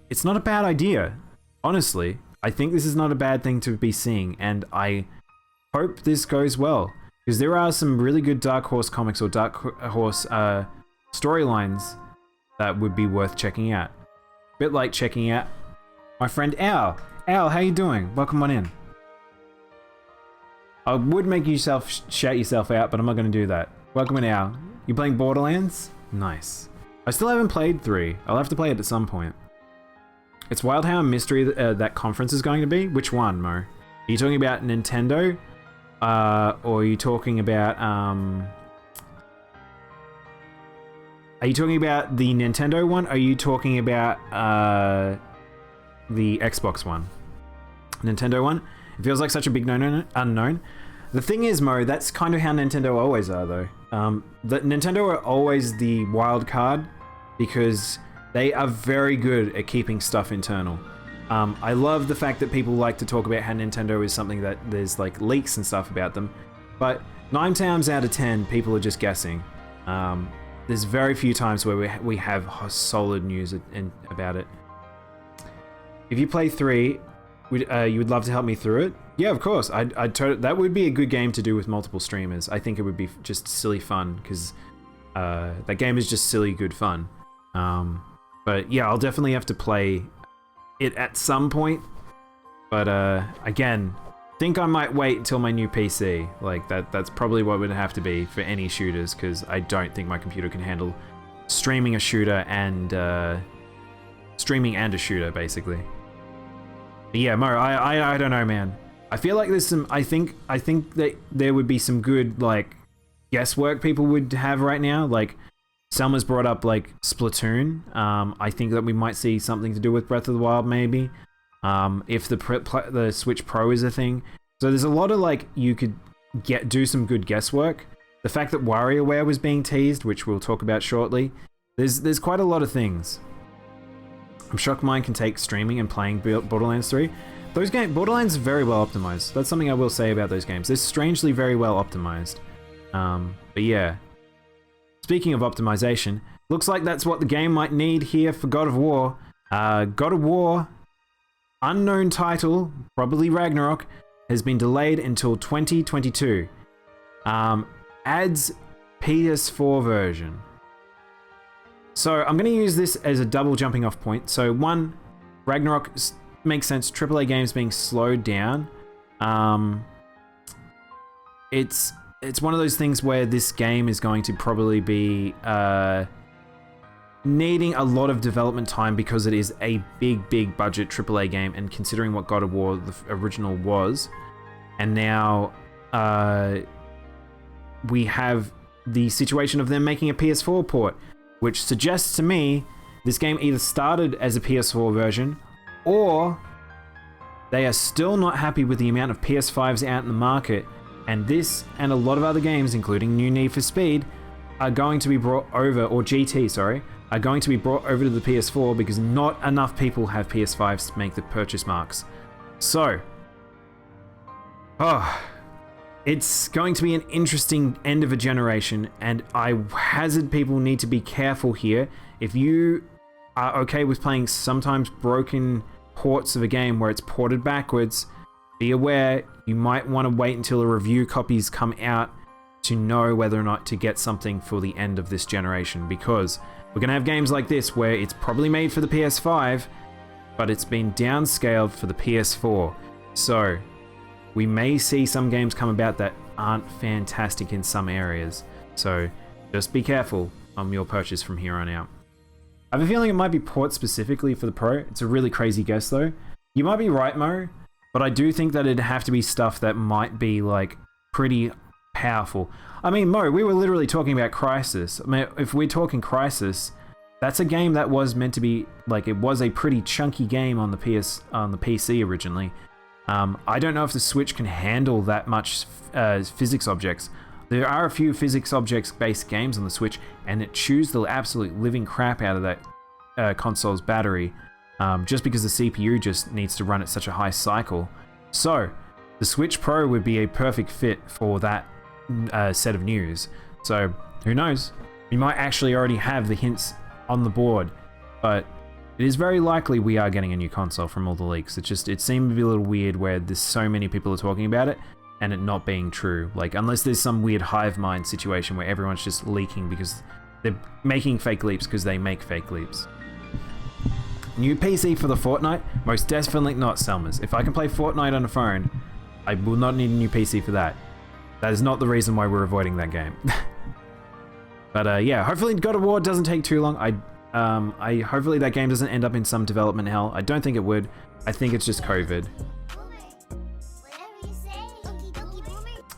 it's not a bad idea. Honestly, I think this is not a bad thing to be seeing, and I hope this goes well, because there are some really good Dark Horse comics or Dark Horse storylines that would be worth checking out. Bit like checking out my friend Al. Al, how you doing? Welcome on in. I would make you shout yourself out, but I'm not going to do that. Welcome in, Al. You playing Borderlands? Nice. I still haven't played 3. I'll have to play it at some point. It's wild how a mystery that conference is going to be. Which one, Mo? Are you talking about Nintendo? Or are you talking about... Are you talking about the Nintendo one? Or are you talking about the Xbox one? Nintendo one? It feels like such a big unknown. The thing is, Mo, that's kind of how Nintendo always are, though. Nintendo are always the wild card because they are very good at keeping stuff internal. I love the fact that people like to talk about how Nintendo is something that there's like leaks and stuff about them, but 9 times out of 10, people are just guessing. There's very few times where we have solid news about it. If you play 3, you would love to help me through it? Yeah, of course. That would be a good game to do with multiple streamers. I think it would be just silly fun, because that game is just silly good fun. But yeah, I'll definitely have to play it at some point. But again, think I might wait until my new PC. Like that's probably what it would have to be for any shooters, because I don't think my computer can handle streaming a shooter and a shooter, basically. But yeah, Mo, I don't know, man. I feel like there's some. I think that there would be some good like guesswork people would have right now. Like Selma's brought up like Splatoon. I think that we might see something to do with Breath of the Wild, maybe. If the Switch Pro is a thing. So there's a lot of like you could do some good guesswork. The fact that WarioWare was being teased, which we'll talk about shortly. There's quite a lot of things. I'm shocked mine can take streaming and playing Borderlands 3. Borderlands is very well optimized. That's something I will say about those games. They're strangely very well optimized. But yeah. Speaking of optimization, looks like that's what the game might need here for God of War. God of War, unknown title, probably Ragnarok, has been delayed until 2022. Adds PS4 version. So I'm going to use this as a double jumping off point. So one, Ragnarok makes sense. AAA games being slowed down. It's one of those things where this game is going to probably be needing a lot of development time because it is a big budget AAA game, and considering what God of War the original was, and now we have the situation of them making a PS4 port, which suggests to me this game either started as a PS4 version, or they are still not happy with the amount of PS5s out in the market, and this and a lot of other games, including new Need for Speed, are going to be brought over, or GT, sorry, are going to be brought over to the PS4 because not enough people have PS5s to make the purchase marks. So, it's going to be an interesting end of a generation, and I hazard people need to be careful here. If you are okay with playing sometimes broken ports of a game where it's ported backwards, be aware you might want to wait until the review copies come out to know whether or not to get something for the end of this generation, because we're going to have games like this where it's probably made for the PS5, but it's been downscaled for the PS4. So we may see some games come about that aren't fantastic in some areas. So just be careful on your purchase from here on out. I have a feeling it might be port specifically for the Pro. It's a really crazy guess though. You might be right, Mo, but I do think that it'd have to be stuff that might be like pretty powerful. I mean, Mo, we were literally talking about Crysis. I mean, if we're talking Crysis, that's a game that was meant to be like, it was a pretty chunky game on the PC originally. I don't know if the Switch can handle that much physics objects. There are a few physics objects based games on the Switch, and it chews the absolute living crap out of that console's battery, just because the CPU just needs to run at such a high cycle. So the Switch Pro would be a perfect fit for that set of news. So who knows? We might actually already have the hints on the board, but it is very likely we are getting a new console from all the leaks. It seemed to be a little weird where there's so many people are talking about it and it not being true. Like, unless there's some weird hive mind situation where everyone's just leaking because they're making fake leaps because they make fake leaps. New PC for the Fortnite? Most definitely not, Selmas. If I can play Fortnite on a phone, I will not need a new PC for that. That is not the reason why we're avoiding that game. But yeah, hopefully God of War doesn't take too long. Hopefully that game doesn't end up in some development hell. I don't think it would. I think it's just COVID.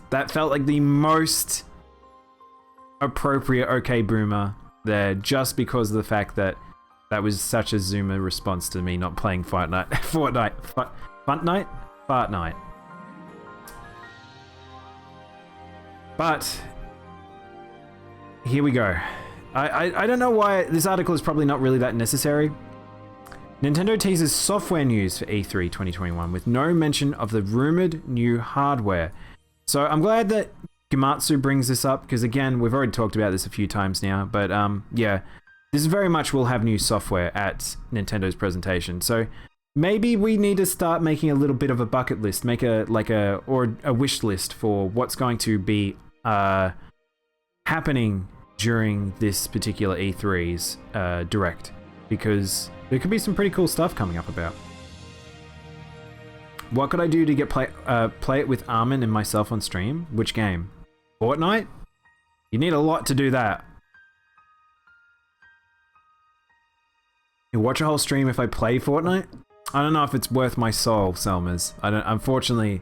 That felt like the most appropriate okay boomer there, just because of the fact that that was such a Zoomer response to me not playing Fortnite. Fortnite? But here we go. I don't know why this article is probably not really that necessary. Nintendo teases software news for E3 2021 with no mention of the rumored new hardware. So I'm glad that Gematsu brings this up, because again, we've already talked about this a few times now, but yeah, this very much will have new software at Nintendo's presentation. So maybe we need to start making a little bit of a bucket list, make a wish list for what's going to be happening during this particular E3's Direct, because there could be some pretty cool stuff coming up about. What could I do to get play it with Armin and myself on stream? Which game? Fortnite? You need a lot to do that. You watch a whole stream if I play Fortnite? I don't know if it's worth my soul, Selmas. Unfortunately,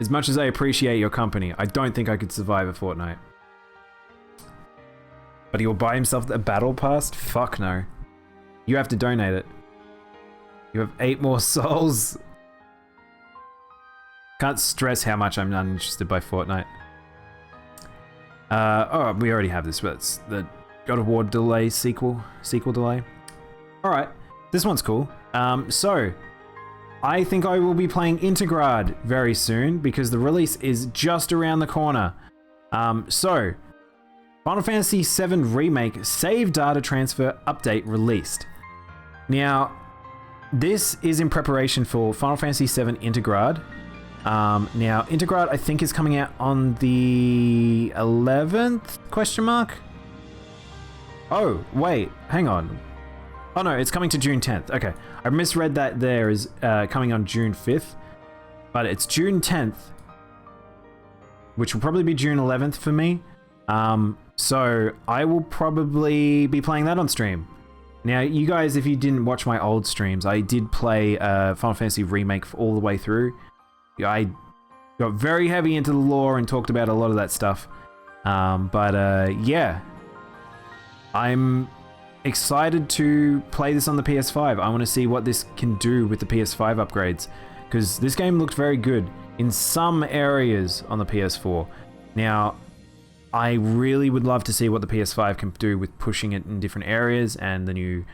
as much as I appreciate your company, I don't think I could survive a Fortnite. But he'll buy himself a battle pass? Fuck no. You have to donate it. You have 8 more souls. Can't stress how much I'm uninterested by Fortnite. Oh, we already have this, but it's the God of War delay sequel delay. Alright, this one's cool. So, I think I will be playing Integrad very soon, because the release is just around the corner. So, Final Fantasy VII Remake Save Data Transfer Update released. Now, this is in preparation for Final Fantasy VII Integrad. Now, Integrad, I think, is coming out on the 11th? Question mark? Oh, wait, hang on. Oh no, it's coming to June 10th. Okay, I misread that there is coming on June 5th, but it's June 10th, which will probably be June 11th for me. So I will probably be playing that on stream. Now, you guys, if you didn't watch my old streams, I did play Final Fantasy Remake all the way through. I got very heavy into the lore and talked about a lot of that stuff. Yeah, I'm excited to play this on the PS5. I want to see what this can do with the PS5 upgrades, because this game looked very good in some areas on the PS4. Now, I really would love to see what the PS5 can do with pushing it in different areas and the new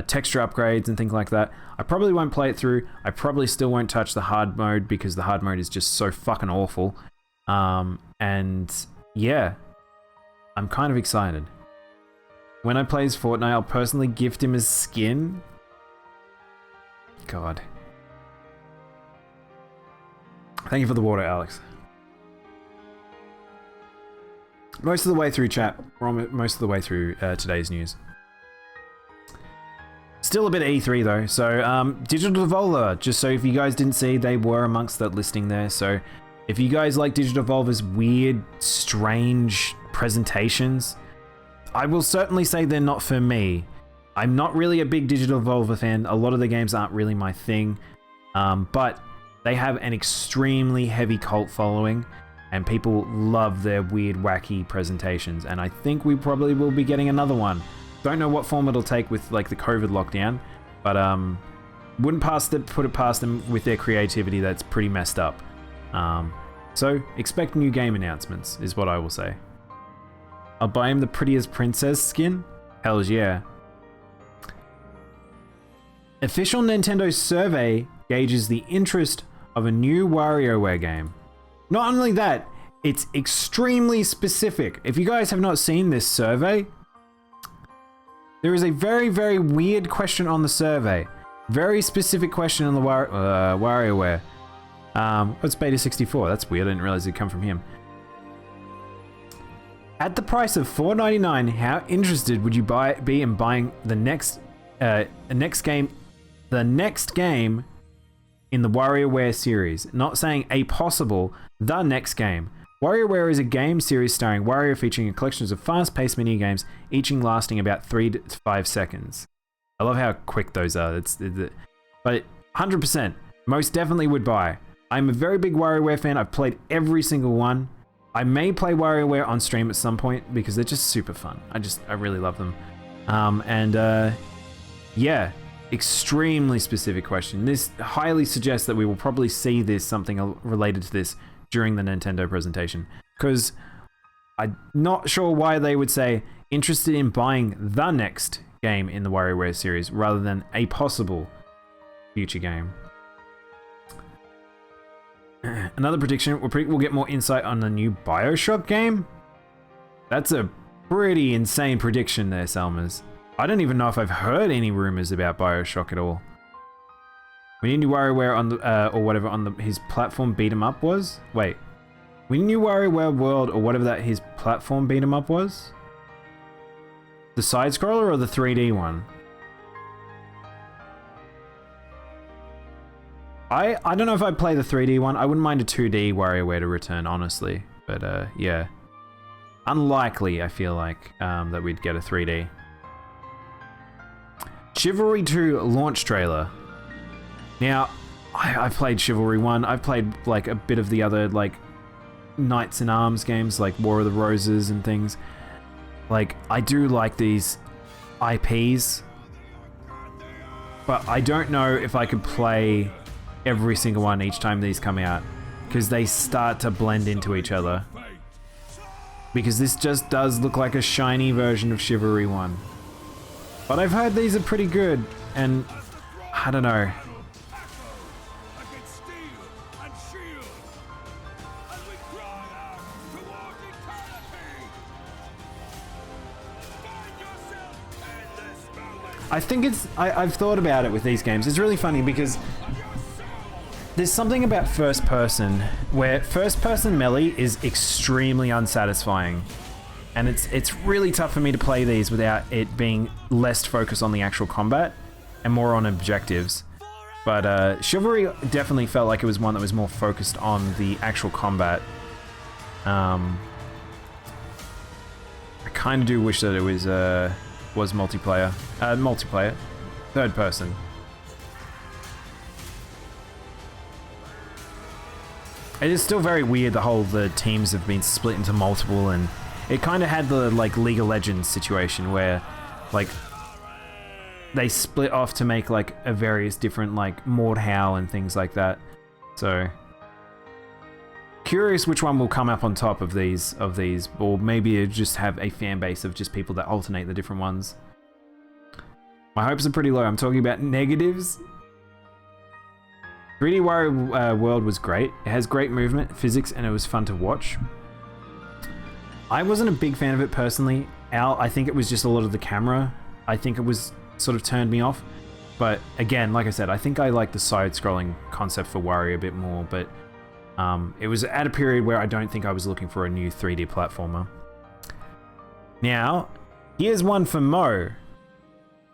texture upgrades and things like that. I probably won't play it through. I probably still won't touch the hard mode, because the hard mode is just so fucking awful. And yeah, I'm kind of excited. When I play as Fortnite, I'll personally gift him his skin. God. Thank you for the water, Alex. Most of the way through, chat. We're most of the way through today's news. Still a bit of E3 though. So, Digital Devolver, just so if you guys didn't see, they were amongst that listing there. So, if you guys like Digital Devolver's weird, strange presentations, I will certainly say they're not for me. I'm not really a big Digital Devolver fan. A lot of the games aren't really my thing. But they have an extremely heavy cult following, and people love their weird, wacky presentations. And I think we probably will be getting another one. Don't know what form it'll take with like the COVID lockdown, but wouldn't put it past them with their creativity. That's pretty messed up. So expect new game announcements is what I will say. I'll buy him the prettiest princess skin. Hells yeah. Official Nintendo survey gauges the interest of a new WarioWare game. Not only that, it's extremely specific. If you guys have not seen this survey, there is a very, very weird question on the survey. Very specific question on the WarioWare. It's Beta 64. That's weird. I didn't realize it'd come from him. At the price of $4.99, how interested would you be in buying the next game in the WarioWare series? Not saying a possible, the next game. WarioWare is a game series starring Wario, featuring a collection of fast-paced mini-games, each lasting about 3 to 5 seconds. I love how quick those are. But 100%, most definitely would buy. I'm a very big WarioWare fan. I've played every single one. I may play WarioWare on stream at some point because they're just super fun. I really love them. Yeah, extremely specific question. This highly suggests that we will probably see something related to this during the Nintendo presentation, because I'm not sure why they would say interested in buying the next game in the WarioWare series rather than a possible future game. Another prediction, we'll get more insight on the new BioShock game. That's a pretty insane prediction there, Selmas. I don't even know if I've heard any rumors about BioShock at all. We need new WarioWare on the, or whatever on his platform beat 'em up was? Wait. We need new WarioWare World or whatever that his platform beat 'em up was? The side scroller or the 3D one? I don't know if I'd play the 3D one. I wouldn't mind a 2D WarioWare to return, honestly. But yeah. Unlikely, I feel like, that we'd get a 3D. Chivalry 2 launch trailer. Now, I've played Chivalry 1. I've played like a bit of the other like Knights in Arms games like War of the Roses and things. Like, I do like these IPs, but I don't know if I could play every single one each time these come out, because they start to blend into each other. Because this just does look like a shiny version of Chivalry 1. But I've heard these are pretty good, and I don't know. I think I've thought about it with these games. It's really funny because there's something about first person where first person melee is extremely unsatisfying. And it's really tough for me to play these without it being less focused on the actual combat and more on objectives. But Chivalry definitely felt like it was one that was more focused on the actual combat. I kind of do wish that it was multiplayer. Multiplayer. Third person. It is still very weird the teams have been split into multiple, and it kind of had the like League of Legends situation where like they split off to make like a various different like Mordhau and things like that. So curious which one will come up on top of these, or maybe just have a fan base of just people that alternate the different ones. My hopes are pretty low. I'm talking about negatives. 3D Wario World was great. It has great movement, physics, and it was fun to watch. I wasn't a big fan of it personally. I think it was just a lot of the camera. I think it was sort of turned me off. But again, like I said, I think I like the side-scrolling concept for Wario a bit more, but it was at a period where I don't think I was looking for a new 3D platformer. Now, here's one for Mo.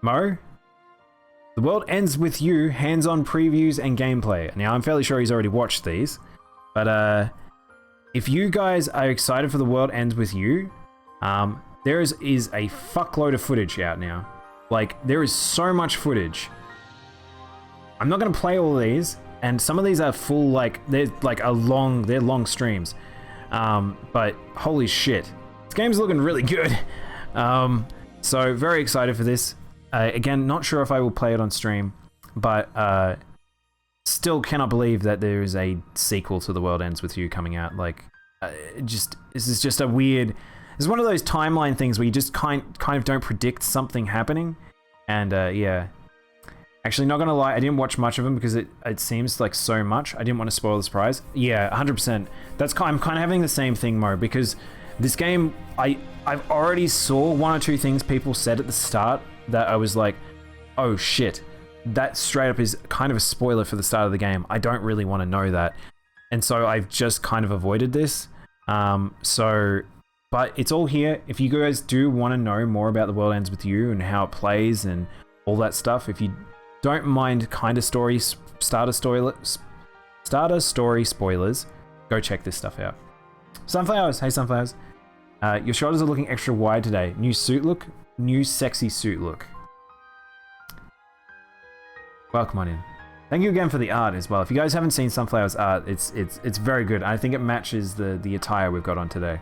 Mo? The world ends with you, hands-on previews and gameplay. Now, I'm fairly sure he's already watched these, but if you guys are excited for the world ends with you, there is a fuckload of footage out now. Like, there is so much footage. I'm not going to play all of these, and some of these are full, like, they're long streams. But holy shit. This game's looking really good. So very excited for this. Again, not sure if I will play it on stream, but still cannot believe that there is a sequel to The World Ends With You coming out. Like, this is just a weird... It's one of those timeline things where you just kind of don't predict something happening. And yeah. Actually, not gonna lie, I didn't watch much of them because it seems like so much. I didn't want to spoil the surprise. Yeah, 100%. I'm kind of having the same thing, Mo, because this game, I've already saw one or two things people said at the start that I was like, oh shit, that straight up is kind of a spoiler for the start of the game. I don't really want to know that. And so I've just kind of avoided this. But it's all here. If you guys do want to know more about The World Ends With You and how it plays and all that stuff, if you don't mind kind of starter story spoilers, go check this stuff out. Sunflowers, hey Sunflowers. Your shoulders are looking extra wide today. New suit look, new sexy suit look. Welcome on in. Thank you again for the art as well. If you guys haven't seen Sunflower's art, it's very good. I think it matches the attire we've got on today.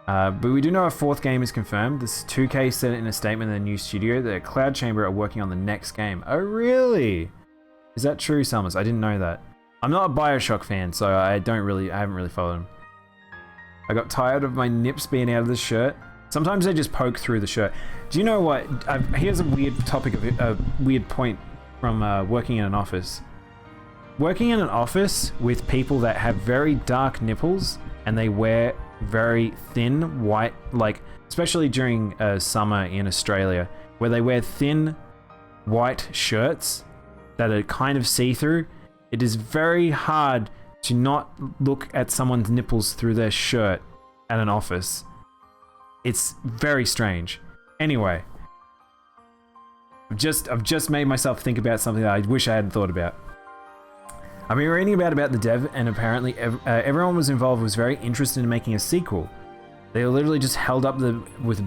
But we do know a fourth game is confirmed. This 2K said in a statement in the new studio that Cloud Chamber are working on the next game. Oh, really? Is that true, Summers? I didn't know that. I'm not a Bioshock fan, so I haven't really followed him. I got tired of my nips being out of the shirt. Sometimes they just poke through the shirt. Do you know what? Here's a weird topic, a weird point from working in an office. Working in an office with people that have very dark nipples and they wear very thin white, like especially during summer in Australia, where they wear thin white shirts that are kind of see-through. It is very hard to not look at someone's nipples through their shirt at an office. It's very strange. Anyway, I've just made myself think about something that I wish I hadn't thought about. I've been reading about the dev, and apparently everyone was involved was very interested in making a sequel. They were literally just held up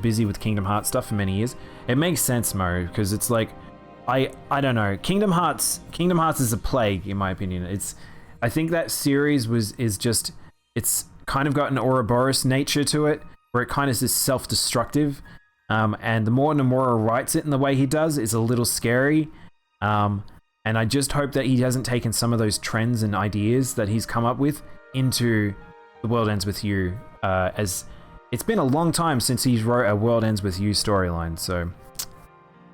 busy with Kingdom Hearts stuff for many years. It makes sense, Mo, because it's like, I don't know. Kingdom Hearts is a plague, in my opinion. I think that series it's kind of got an Ouroboros nature to it, where it kind of is just self-destructive. And the more Nomura writes it in the way he does, it's a little scary. And I just hope that he hasn't taken some of those trends and ideas that he's come up with into The World Ends With You, as it's been a long time since he wrote a World Ends With You storyline, so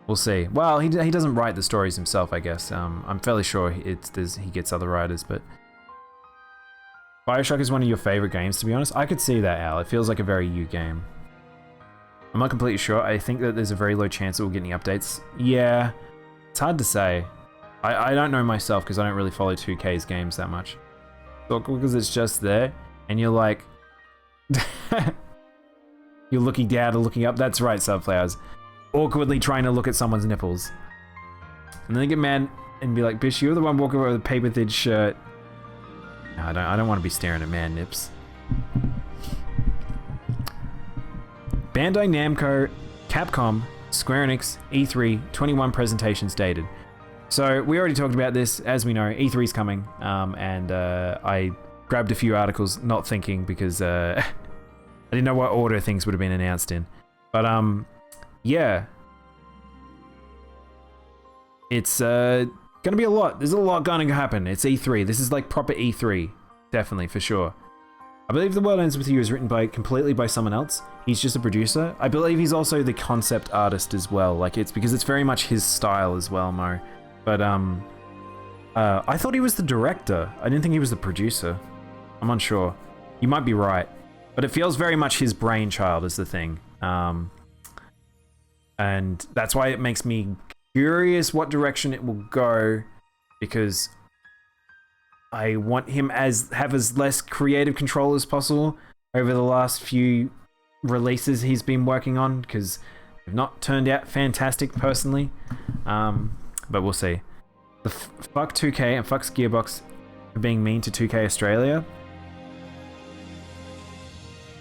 we'll see. Well, he doesn't write the stories himself, I guess. I'm fairly sure he gets other writers, but Bioshock is one of your favorite games, to be honest. I could see that, Al. It feels like a very you game. I'm not completely sure. I think that there's a very low chance that we'll get any updates. Yeah, it's hard to say. I don't know myself because I don't really follow 2K's games that much. So because it's just there, and you're like, you're looking down or looking up. That's right, Sunflowers. Awkwardly trying to look at someone's nipples, and then they get mad and be like, "Bish, you're the one walking around with a paper thin shirt." No, I don't want to be staring at man nips. Bandai Namco, Capcom, Square Enix, E3, 21 presentations dated. So we already talked about this, as we know, E3's coming, and I grabbed a few articles, not thinking, because I didn't know what order things would have been announced in. But yeah, it's gonna be a lot. There's a lot going to happen. It's E3. This is like proper E3, definitely, for sure. I believe The World Ends With You is written completely by someone else. He's just a producer. I believe he's also the concept artist as well. Like, it's because it's very much his style as well, Mo. But I thought he was the director. I didn't think he was the producer. I'm unsure. You might be right, but it feels very much his brainchild is the thing. And that's why it makes me curious what direction it will go, because I want him have as less creative control as possible over the last few releases he's been working on, because they've not turned out fantastic personally. But we'll see. The fuck 2K and fucks Gearbox for being mean to 2K Australia.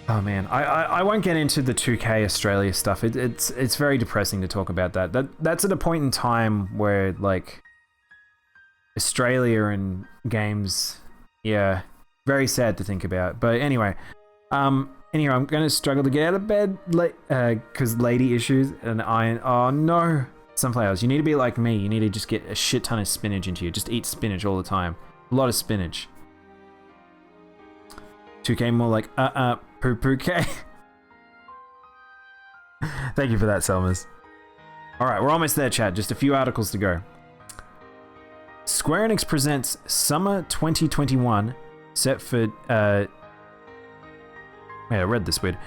Oh man, I won't get into the 2K Australia stuff. It's very depressing to talk about that. That's at a point in time where, like, Australia and games, yeah, very sad to think about. But anyway, anyway, I'm gonna struggle to get out of bed because lady issues and iron. Oh no, sunflowers. You need to be like me. You need to just get a shit ton of spinach into you. Just eat spinach all the time. A lot of spinach. 2K more like poo K. Thank you for that, Selmas. All right, we're almost there, chat. Just a few articles to go. Square Enix presents Summer 2021 set for wait, I read this weird.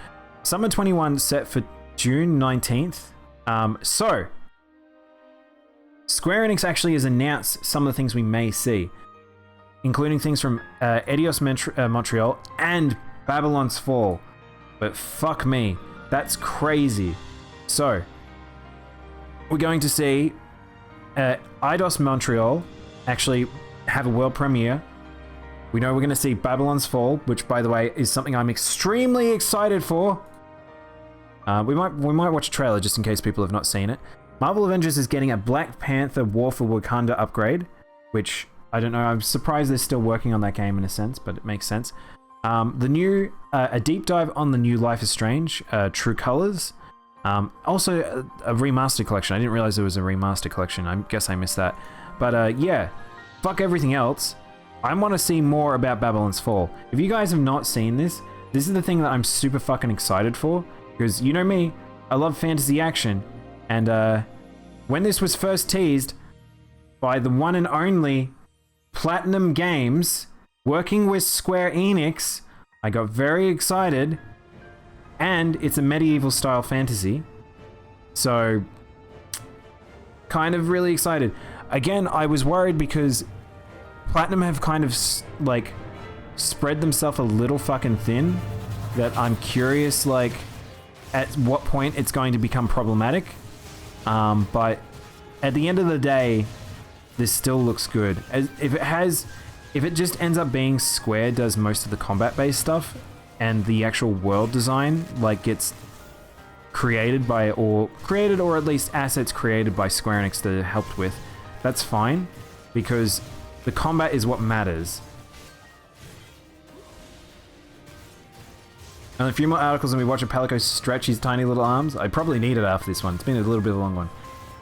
Summer 21 set for June 19th. So Square Enix actually has announced some of the things we may see, including things from Eidos Montreal and Babylon's Fall. But fuck me, that's crazy. So we're going to see Eidos Montreal actually have a world premiere. We know we're going to see Babylon's Fall, which, by the way, is something I'm extremely excited for. We might watch a trailer just in case people have not seen it. Marvel Avengers is getting a Black Panther War for Wakanda upgrade, which I don't know. I'm surprised they're still working on that game in a sense, but it makes sense. A deep dive on the new Life is Strange, True Colors. Also a remastered collection. I didn't realize there was a remastered collection. I guess I missed that. But yeah, fuck everything else. I want to see more about Babylon's Fall. If you guys have not seen this, this is the thing that I'm super fucking excited for. Because you know me, I love fantasy action. And when this was first teased by the one and only Platinum Games, working with Square Enix, I got very excited. And it's a medieval style fantasy. So, kind of really excited. Again, I was worried because Platinum have kind of like spread themselves a little fucking thin, that I'm curious like at what point it's going to become problematic. But at the end of the day, this still looks good. If it just ends up being Square does most of the combat based stuff and the actual world design like gets created or at least assets created by Square Enix that it helped with, that's fine, because the combat is what matters. And a few more articles and we watch a Palico stretch his tiny little arms. I probably need it after this one. It's been a little bit of a long one.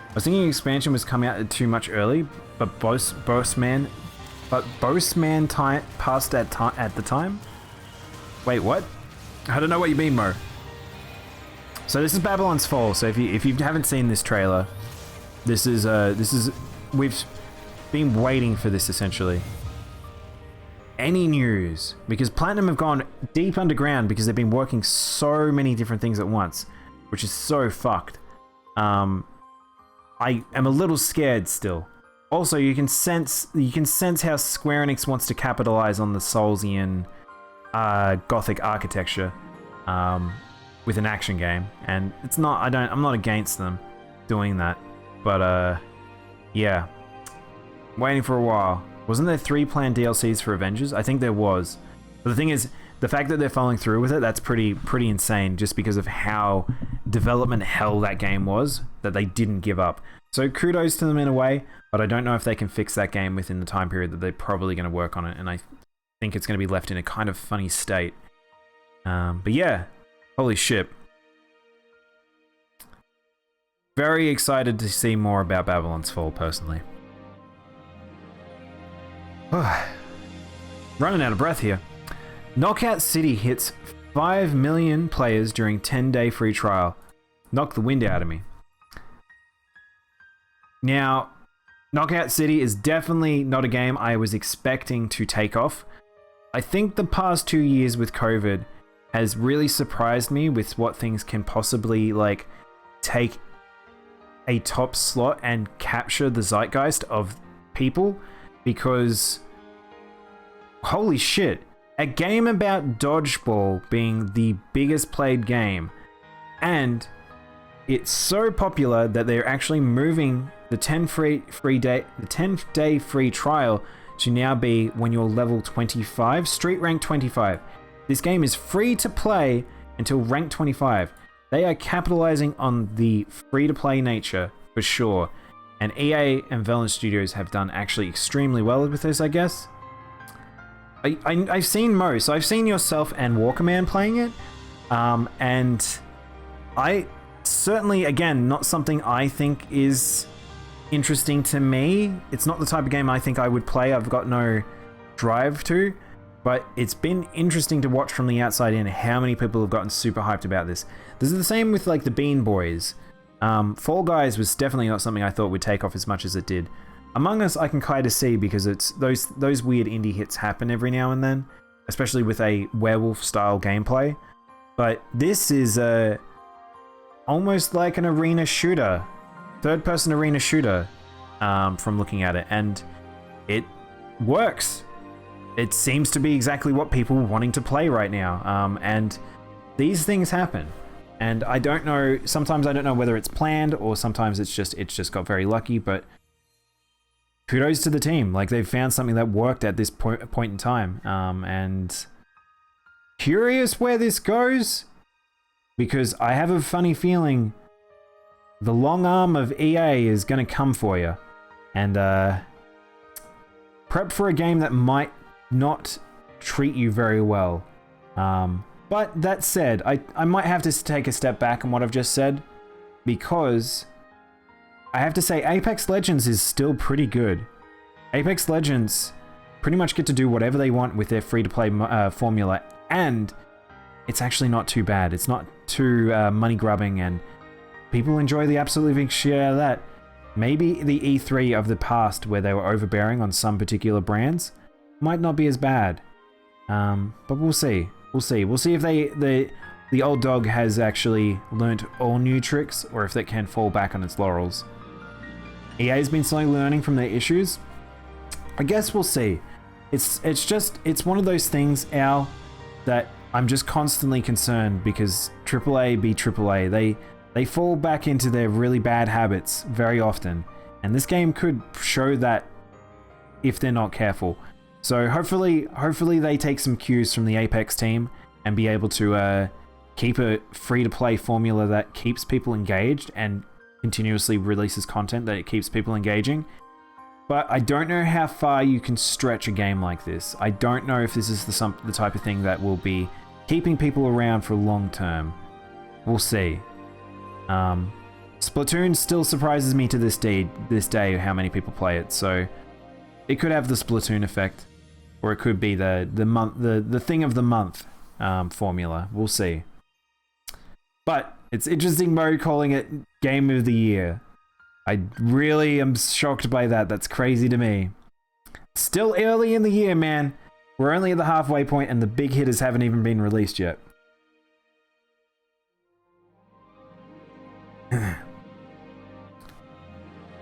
I was thinking expansion was coming out too much early, but Bossman passed at the time. Wait, what? I don't know what you mean, Mo. So this is Babylon's Fall. So if you haven't seen this trailer, this is we've been waiting for this essentially. Any news? Because Platinum have gone deep underground because they've been working so many different things at once, which is so fucked. I am a little scared still. Also, you can sense how Square Enix wants to capitalize on the Soulsian Gothic architecture with an action game, and it's not. I'm not against them doing that, but yeah, waiting for a while. Wasn't there 3 planned DLCs for Avengers? I think there was. But the thing is, the fact that they're following through with it, that's pretty insane, just because of how development hell that game was, that they didn't give up. So kudos to them in a way, but I don't know if they can fix that game within the time period that they're probably going to work on it, and I think it's going to be left in a kind of funny state. But yeah, holy shit. Very excited to see more about Babylon's Fall, personally. Running out of breath here. Knockout City hits 5 million players during 10-day free trial. Knocked the wind out of me. Now, Knockout City is definitely not a game I was expecting to take off. I think the past 2 years with COVID has really surprised me with what things can possibly like take a top slot and capture the zeitgeist of people, because holy shit, a game about dodgeball being the biggest played game, and it's so popular that they're actually moving the 10-day free trial to now be when you're level 25, street rank 25. This game is free to play until rank 25. They are capitalizing on the free-to-play nature for sure. And EA and Valve Studios have done actually extremely well with this, I guess. I've seen most. I've seen yourself and Walkerman playing it. And I certainly, again, not something I think is interesting to me. It's not the type of game I think I would play. I've got no drive to. But it's been interesting to watch from the outside in how many people have gotten super hyped about this. This is the same with like the Bean Boys. Fall Guys was definitely not something I thought would take off as much as it did. Among Us I can kind of see, because it's those weird indie hits happen every now and then, especially with a werewolf style gameplay. But this is almost like an arena shooter, third-person arena shooter, from looking at it, and it works. It seems to be exactly what people are wanting to play right now, and these things happen. And I don't know, sometimes I don't know whether it's planned or sometimes it's just got very lucky, but kudos to the team. Like, they've found something that worked at this point in time, and curious where this goes, because I have a funny feeling the long arm of EA is going to come for you, and prep for a game that might not treat you very well. But that said, I might have to take a step back on what I've just said, because I have to say Apex Legends is still pretty good. Apex Legends pretty much get to do whatever they want with their free-to-play formula, and it's actually not too bad. It's not too money-grubbing, and people enjoy the absolute living shit out of that. Maybe the E3 of the past, where they were overbearing on some particular brands, might not be as bad. But we'll see. We'll see. We'll see if the old dog has actually learnt all new tricks, or if it can fall back on its laurels. EA's been slowly learning from their issues. I guess we'll see. It's one of those things, Al, that I'm just constantly concerned, because AAA be AAA. They fall back into their really bad habits very often, and this game could show that if they're not careful. So hopefully they take some cues from the Apex team and be able to keep a free-to-play formula that keeps people engaged and continuously releases content that keeps people engaging. But I don't know how far you can stretch a game like this. I don't know if this is the type of thing that will be keeping people around for long term. We'll see. Splatoon still surprises me to this day how many people play it, so it could have the Splatoon effect, or it could be the thing of the month formula. We'll see. But it's interesting, Mo calling it Game of the Year. I really am shocked by that. That's crazy to me. Still early in the year, man. We're only at the halfway point, and the big hitters haven't even been released yet.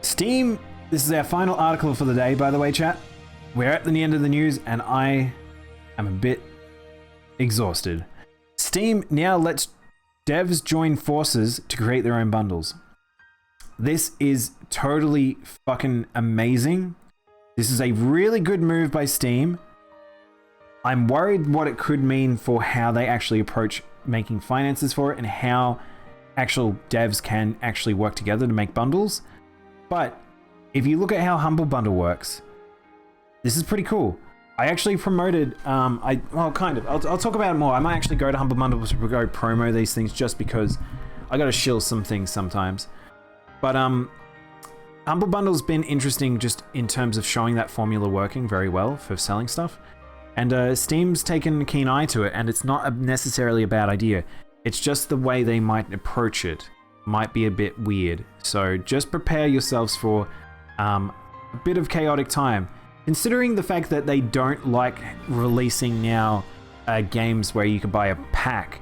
Steam, this is our final article for the day, by the way, chat. We're at the end of the news, and I am a bit exhausted. Steam now lets devs join forces to create their own bundles. This is totally fucking amazing. This is a really good move by Steam. I'm worried what it could mean for how they actually approach making finances for it, and how actual devs can actually work together to make bundles. But if you look at how Humble Bundle works, this is pretty cool. I actually promoted, well, kind of. I'll talk about it more. I might actually go to Humble Bundle to go promo these things, just because I gotta shill some things sometimes. But Humble Bundle's been interesting just in terms of showing that formula working very well for selling stuff. And Steam's taken a keen eye to it, and it's not necessarily a bad idea. It's just the way they might approach it might be a bit weird. So just prepare yourselves for a bit of chaotic time. Considering the fact that they don't like releasing now games where you could buy a pack.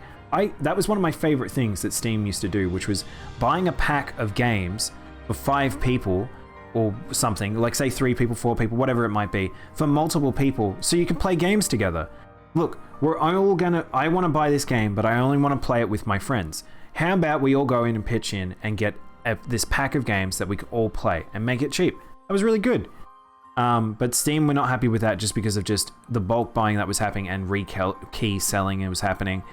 That was one of my favorite things that Steam used to do, which was buying a pack of games for 5 people or something, like say 3 people, 4 people, whatever it might be, for multiple people, so you can play games together. Look, I want to buy this game, but I only want to play it with my friends. How about we all go in and pitch in and get this pack of games that we can all play and make it cheap? That was really good. But Steam were not happy with that just because of just the bulk buying that was happening and key selling that was happening,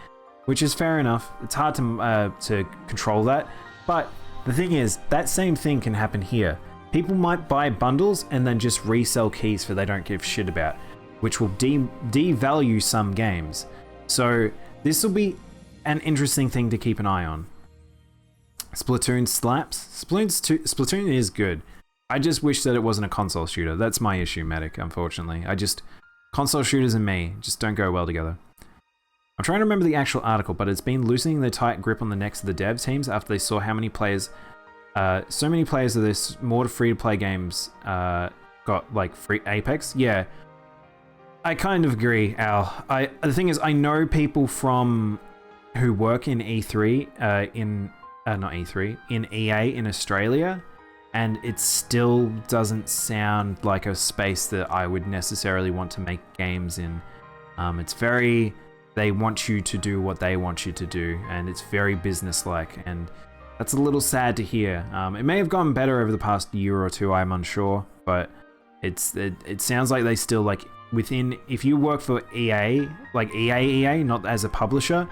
which is fair enough. It's hard to control that. But the thing is, that same thing can happen here. People might buy bundles and then just resell keys for they don't give shit about, which will devalue some games. So this will be an interesting thing to keep an eye on. Splatoon slaps. Splatoon is good. I just wish that it wasn't a console shooter. That's my issue, Medic, unfortunately. Console shooters and me just don't go well together. I'm trying to remember the actual article, but it's been loosening the tight grip on the necks of the dev teams after they saw how many players, so many players of this more free-to-play games got like free Apex. Yeah, I kind of agree, Al. The thing is, I know people who work in E3, in EA in Australia, and it still doesn't sound like a space that I would necessarily want to make games in. It's very, they want you to do what they want you to do, and it's very business-like, and that's a little sad to hear. It may have gotten better over the past year or two, I'm unsure, but it sounds like they still, like, if you work for EA, like EA, not as a publisher,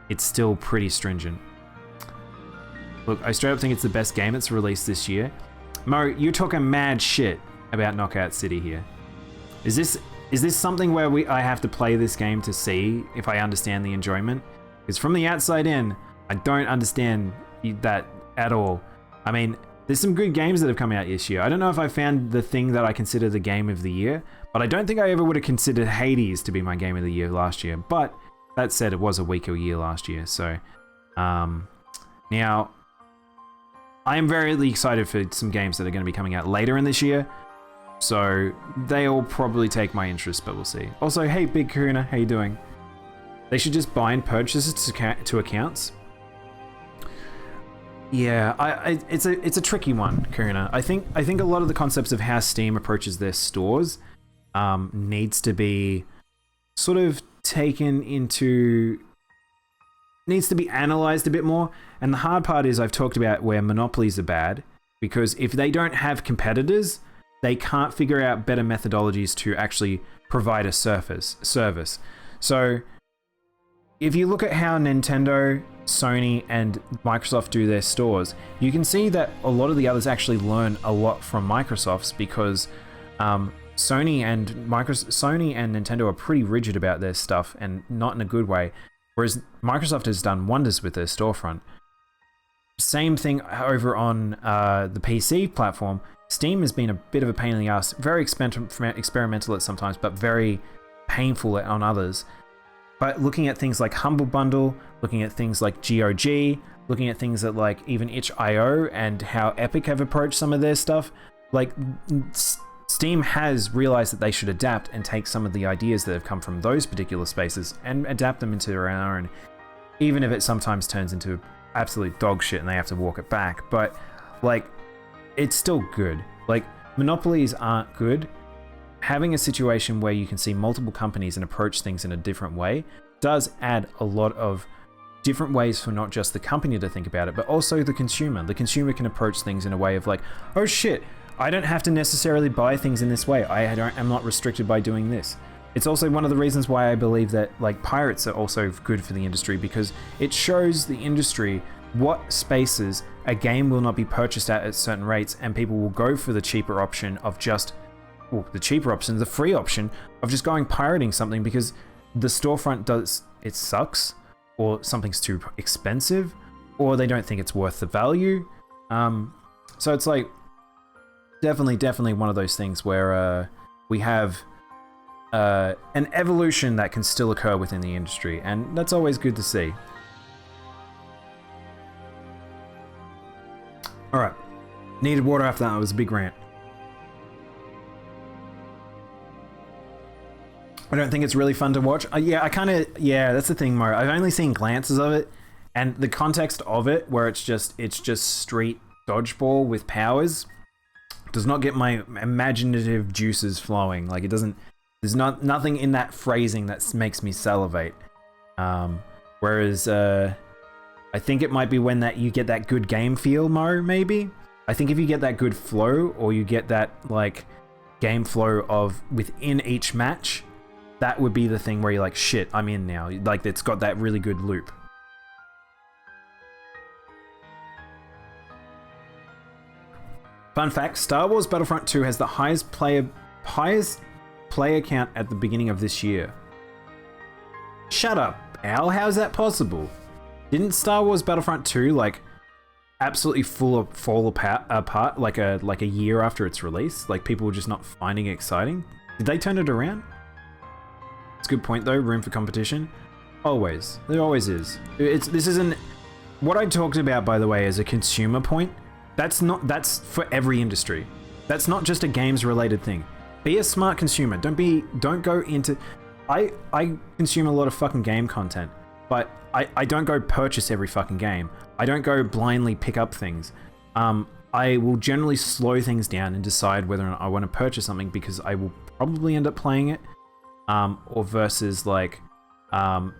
it's still pretty stringent. Look, I straight up think it's the best game that's released this year. Mo, you're talking mad shit about Knockout City here. Is this something where I have to play this game to see if I understand the enjoyment? Because from the outside in, I don't understand that at all. I mean, there's some good games that have come out this year. I don't know if I found the thing that I consider the game of the year, but I don't think I ever would have considered Hades to be my game of the year last year. But that said, it was a weaker year last year, so now I am very excited for some games that are going to be coming out later in this year, so they'll probably take my interest, but we'll see. Also, hey Big Kahuna, how you doing? They should just bind purchases to accounts. Yeah, it's a tricky one, Kahuna. I think a lot of the concepts of how Steam approaches their stores needs to be sort of needs to be analyzed a bit more. And the hard part is I've talked about where monopolies are bad, because if they don't have competitors, they can't figure out better methodologies to actually provide a service. So if you look at how Nintendo, Sony, and Microsoft do their stores, you can see that a lot of the others actually learn a lot from Microsoft's, because Sony and Nintendo are pretty rigid about their stuff, and not in a good way, whereas Microsoft has done wonders with their storefront. Same thing over on the PC platform. Steam has been a bit of a pain in the ass, very experimental at sometimes, but very painful on others. But looking at things like Humble Bundle, looking at things like GOG, looking at things that like even itch.io and how Epic have approached some of their stuff, like Steam has realized that they should adapt and take some of the ideas that have come from those particular spaces and adapt them into their own, even if it sometimes turns into absolute dog shit and they have to walk it back. But like, it's still good. Like, monopolies aren't good. Having a situation where you can see multiple companies and approach things in a different way does add a lot of different ways for not just the company to think about it, but also the consumer. The consumer can approach things in a way of like, oh shit, I don't have to necessarily buy things in this way. I'm not restricted by doing this. It's also one of the reasons why I believe that like pirates are also good for the industry, because it shows the industry what spaces a game will not be purchased at certain rates, and people will go for the cheaper option of the free option of just going pirating something because the storefront it sucks, or something's too expensive, or they don't think it's worth the value. So it's like definitely one of those things where we have an evolution that can still occur within the industry, and that's always good to see. Alright, needed water after that. It was a big rant. I don't think it's really fun to watch. Yeah, that's the thing, Mo. I've only seen glances of it, and the context of it, where it's just street dodgeball with powers does not get my imaginative juices flowing. Like, it doesn't, there's nothing in that phrasing that makes me salivate. Whereas I think it might be when that you get that good game feel, Mo, maybe. I think if you get that good flow, or you get that like game flow of within each match, that would be the thing where you're like, shit, I'm in now. Like, it's got that really good loop. Fun fact, Star Wars Battlefront 2 has the highest player count at the beginning of this year. Shut up, Al, how's that possible? Didn't Star Wars Battlefront 2 like absolutely fall apart like a year after its release? Like, people were just not finding it exciting? Did they turn it around? It's a good point though, room for competition. Always. There always is. This isn't what I talked about, by the way, as a consumer point. That's for every industry. That's not just a games related thing. Be a smart consumer. Don't go into I consume a lot of fucking game content, but I don't go purchase every fucking game. I don't go blindly pick up things. I will generally slow things down and decide whether or not I want to purchase something, because I will probably end up playing it. Or versus like,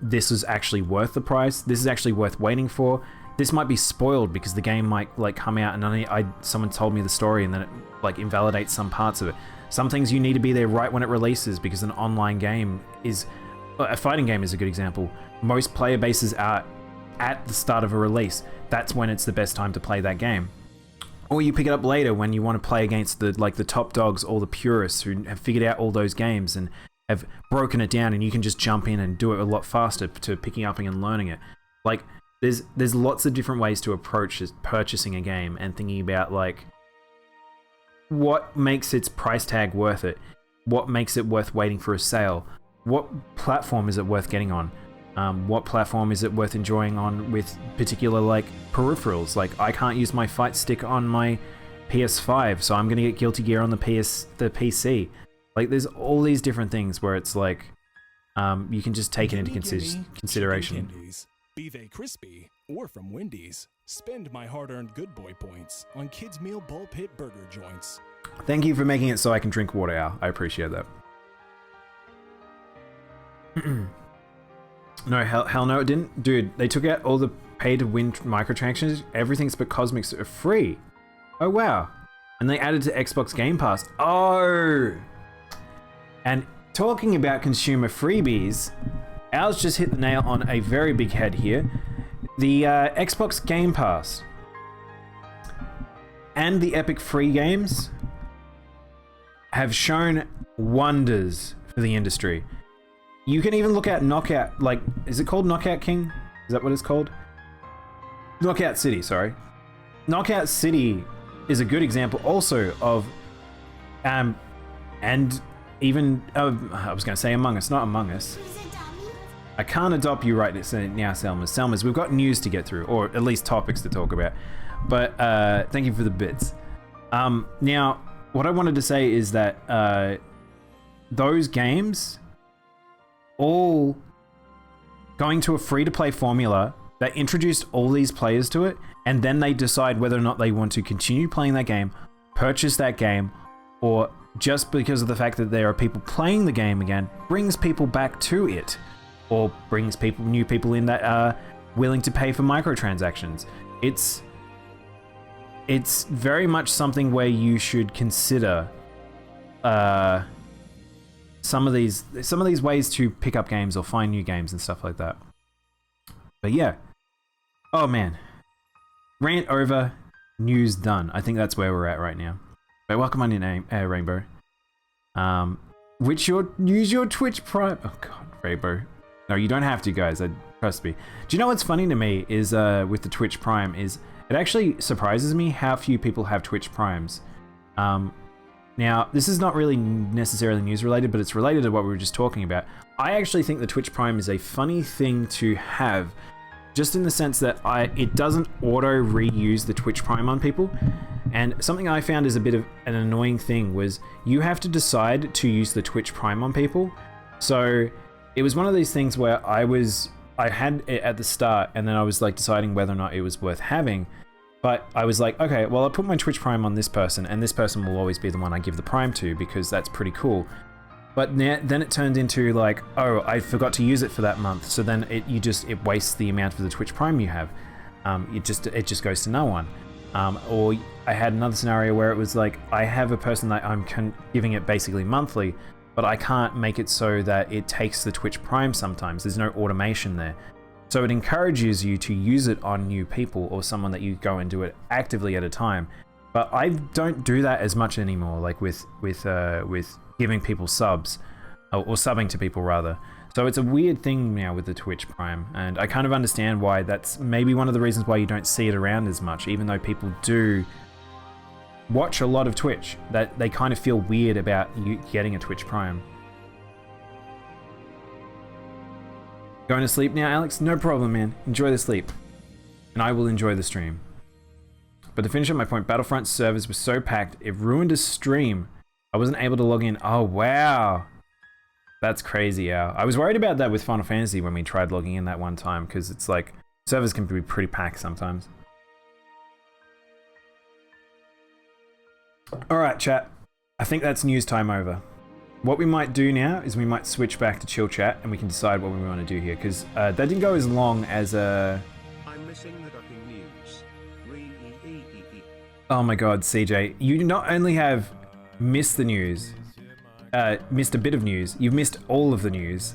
this is actually worth the price. This is actually worth waiting for. This might be spoiled because the game might like come out and someone told me the story and then it like invalidates some parts of it. Some things you need to be there right when it releases, because an online game is, a fighting game is a good example. Most player bases are at the start of a release. That's when it's the best time to play that game. Or you pick it up later when you want to play against the top dogs or the purists who have figured out all those games and have broken it down, and you can just jump in and do it a lot faster to picking up and learning it. Like, there's lots of different ways to approach purchasing a game and thinking about like what makes its price tag worth it, what makes it worth waiting for a sale, what platform is it worth getting on, what platform is it worth enjoying on with particular like peripherals. Like, I can't use my fight stick on my PS5, so I'm gonna get Guilty Gear on the PC. Like, there's all these different things where it's like, you can just take it into consideration. Candies, be they crispy or from Wendy's. Spend my hard-earned good boy points on Kids Meal Bull Pit burger joints. Thank you for making it so I can drink water, Al. I appreciate that. No, hell no, it didn't. Dude, they took out all the pay-to-win microtransactions. Everything's but cosmetics are free. Oh, wow. And they added to Xbox Game Pass. Oh! And talking about consumer freebies, Al's just hit the nail on a very big head here. The Xbox Game Pass and the Epic free games have shown wonders for the industry. You can even look at Knockout, like, is it called Knockout King? Is that what it's called? Knockout City, sorry. Knockout City is a good example also of, and even, I was going to say Among Us, not Among Us. I can't adopt you right now, Selmas. Selmas, we've got news to get through, or at least topics to talk about. But thank you for the bits. Now, what I wanted to say is that those games all going to a free-to-play formula that introduced all these players to it, and then they decide whether or not they want to continue playing that game, purchase that game, or just because of the fact that there are people playing the game again, brings people back to it, or brings new people in that are willing to pay for microtransactions. It's very much something where you should consider some of these ways to pick up games or find new games and stuff like that. But yeah. Oh man. Rant over, news done. I think that's where we're at right now. But welcome on your name, Rainbow. Use your Twitch Prime. Oh god, Rainbow. No, you don't have to, guys. Trust me. Do you know what's funny to me is with the Twitch Prime is it actually surprises me how few people have Twitch Primes. Now, this is not really necessarily news related, but it's related to what we were just talking about. I actually think the Twitch Prime is a funny thing to have, just in the sense that it doesn't auto reuse the Twitch Prime on people. And something I found is a bit of an annoying thing was you have to decide to use the Twitch Prime on people. So it was one of these things where I had it at the start and then I was like deciding whether or not it was worth having. But I was like, okay, well, I'll put my Twitch Prime on this person, and this person will always be the one I give the Prime to because that's pretty cool. But then it turned into like, oh, I forgot to use it for that month, so then it wastes the amount of the Twitch Prime you have. It just goes to no one. Or I had another scenario where it was like, I have a person that I'm giving it basically monthly, but I can't make it so that it takes the Twitch Prime sometimes. There's no automation there. So it encourages you to use it on new people or someone that you go and do it actively at a time. But I don't do that as much anymore, like with giving people subs, or subbing to people rather. So it's a weird thing now with the Twitch Prime, and I kind of understand why that's maybe one of the reasons why you don't see it around as much, even though people do watch a lot of Twitch, that they kind of feel weird about you getting a Twitch Prime. Going to sleep now, Alex? No problem, man. Enjoy the sleep. And I will enjoy the stream. But to finish up my point, Battlefront servers were so packed, it ruined a stream. I wasn't able to log in. Oh, wow. That's crazy, Al. I was worried about that with Final Fantasy when we tried logging in that one time, because it's like, servers can be pretty packed sometimes. Alright, chat. I think that's news time over. What we might do now is we might switch back to chill chat and we can decide what we want to do here, because that didn't go as long as I'm missing the ducking news. Oh my god, CJ. You not only have missed the news, missed a bit of news, you've missed all of the news.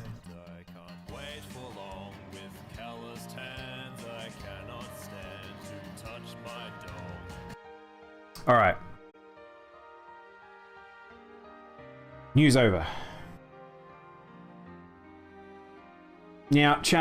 Alright. News over. Now, chat,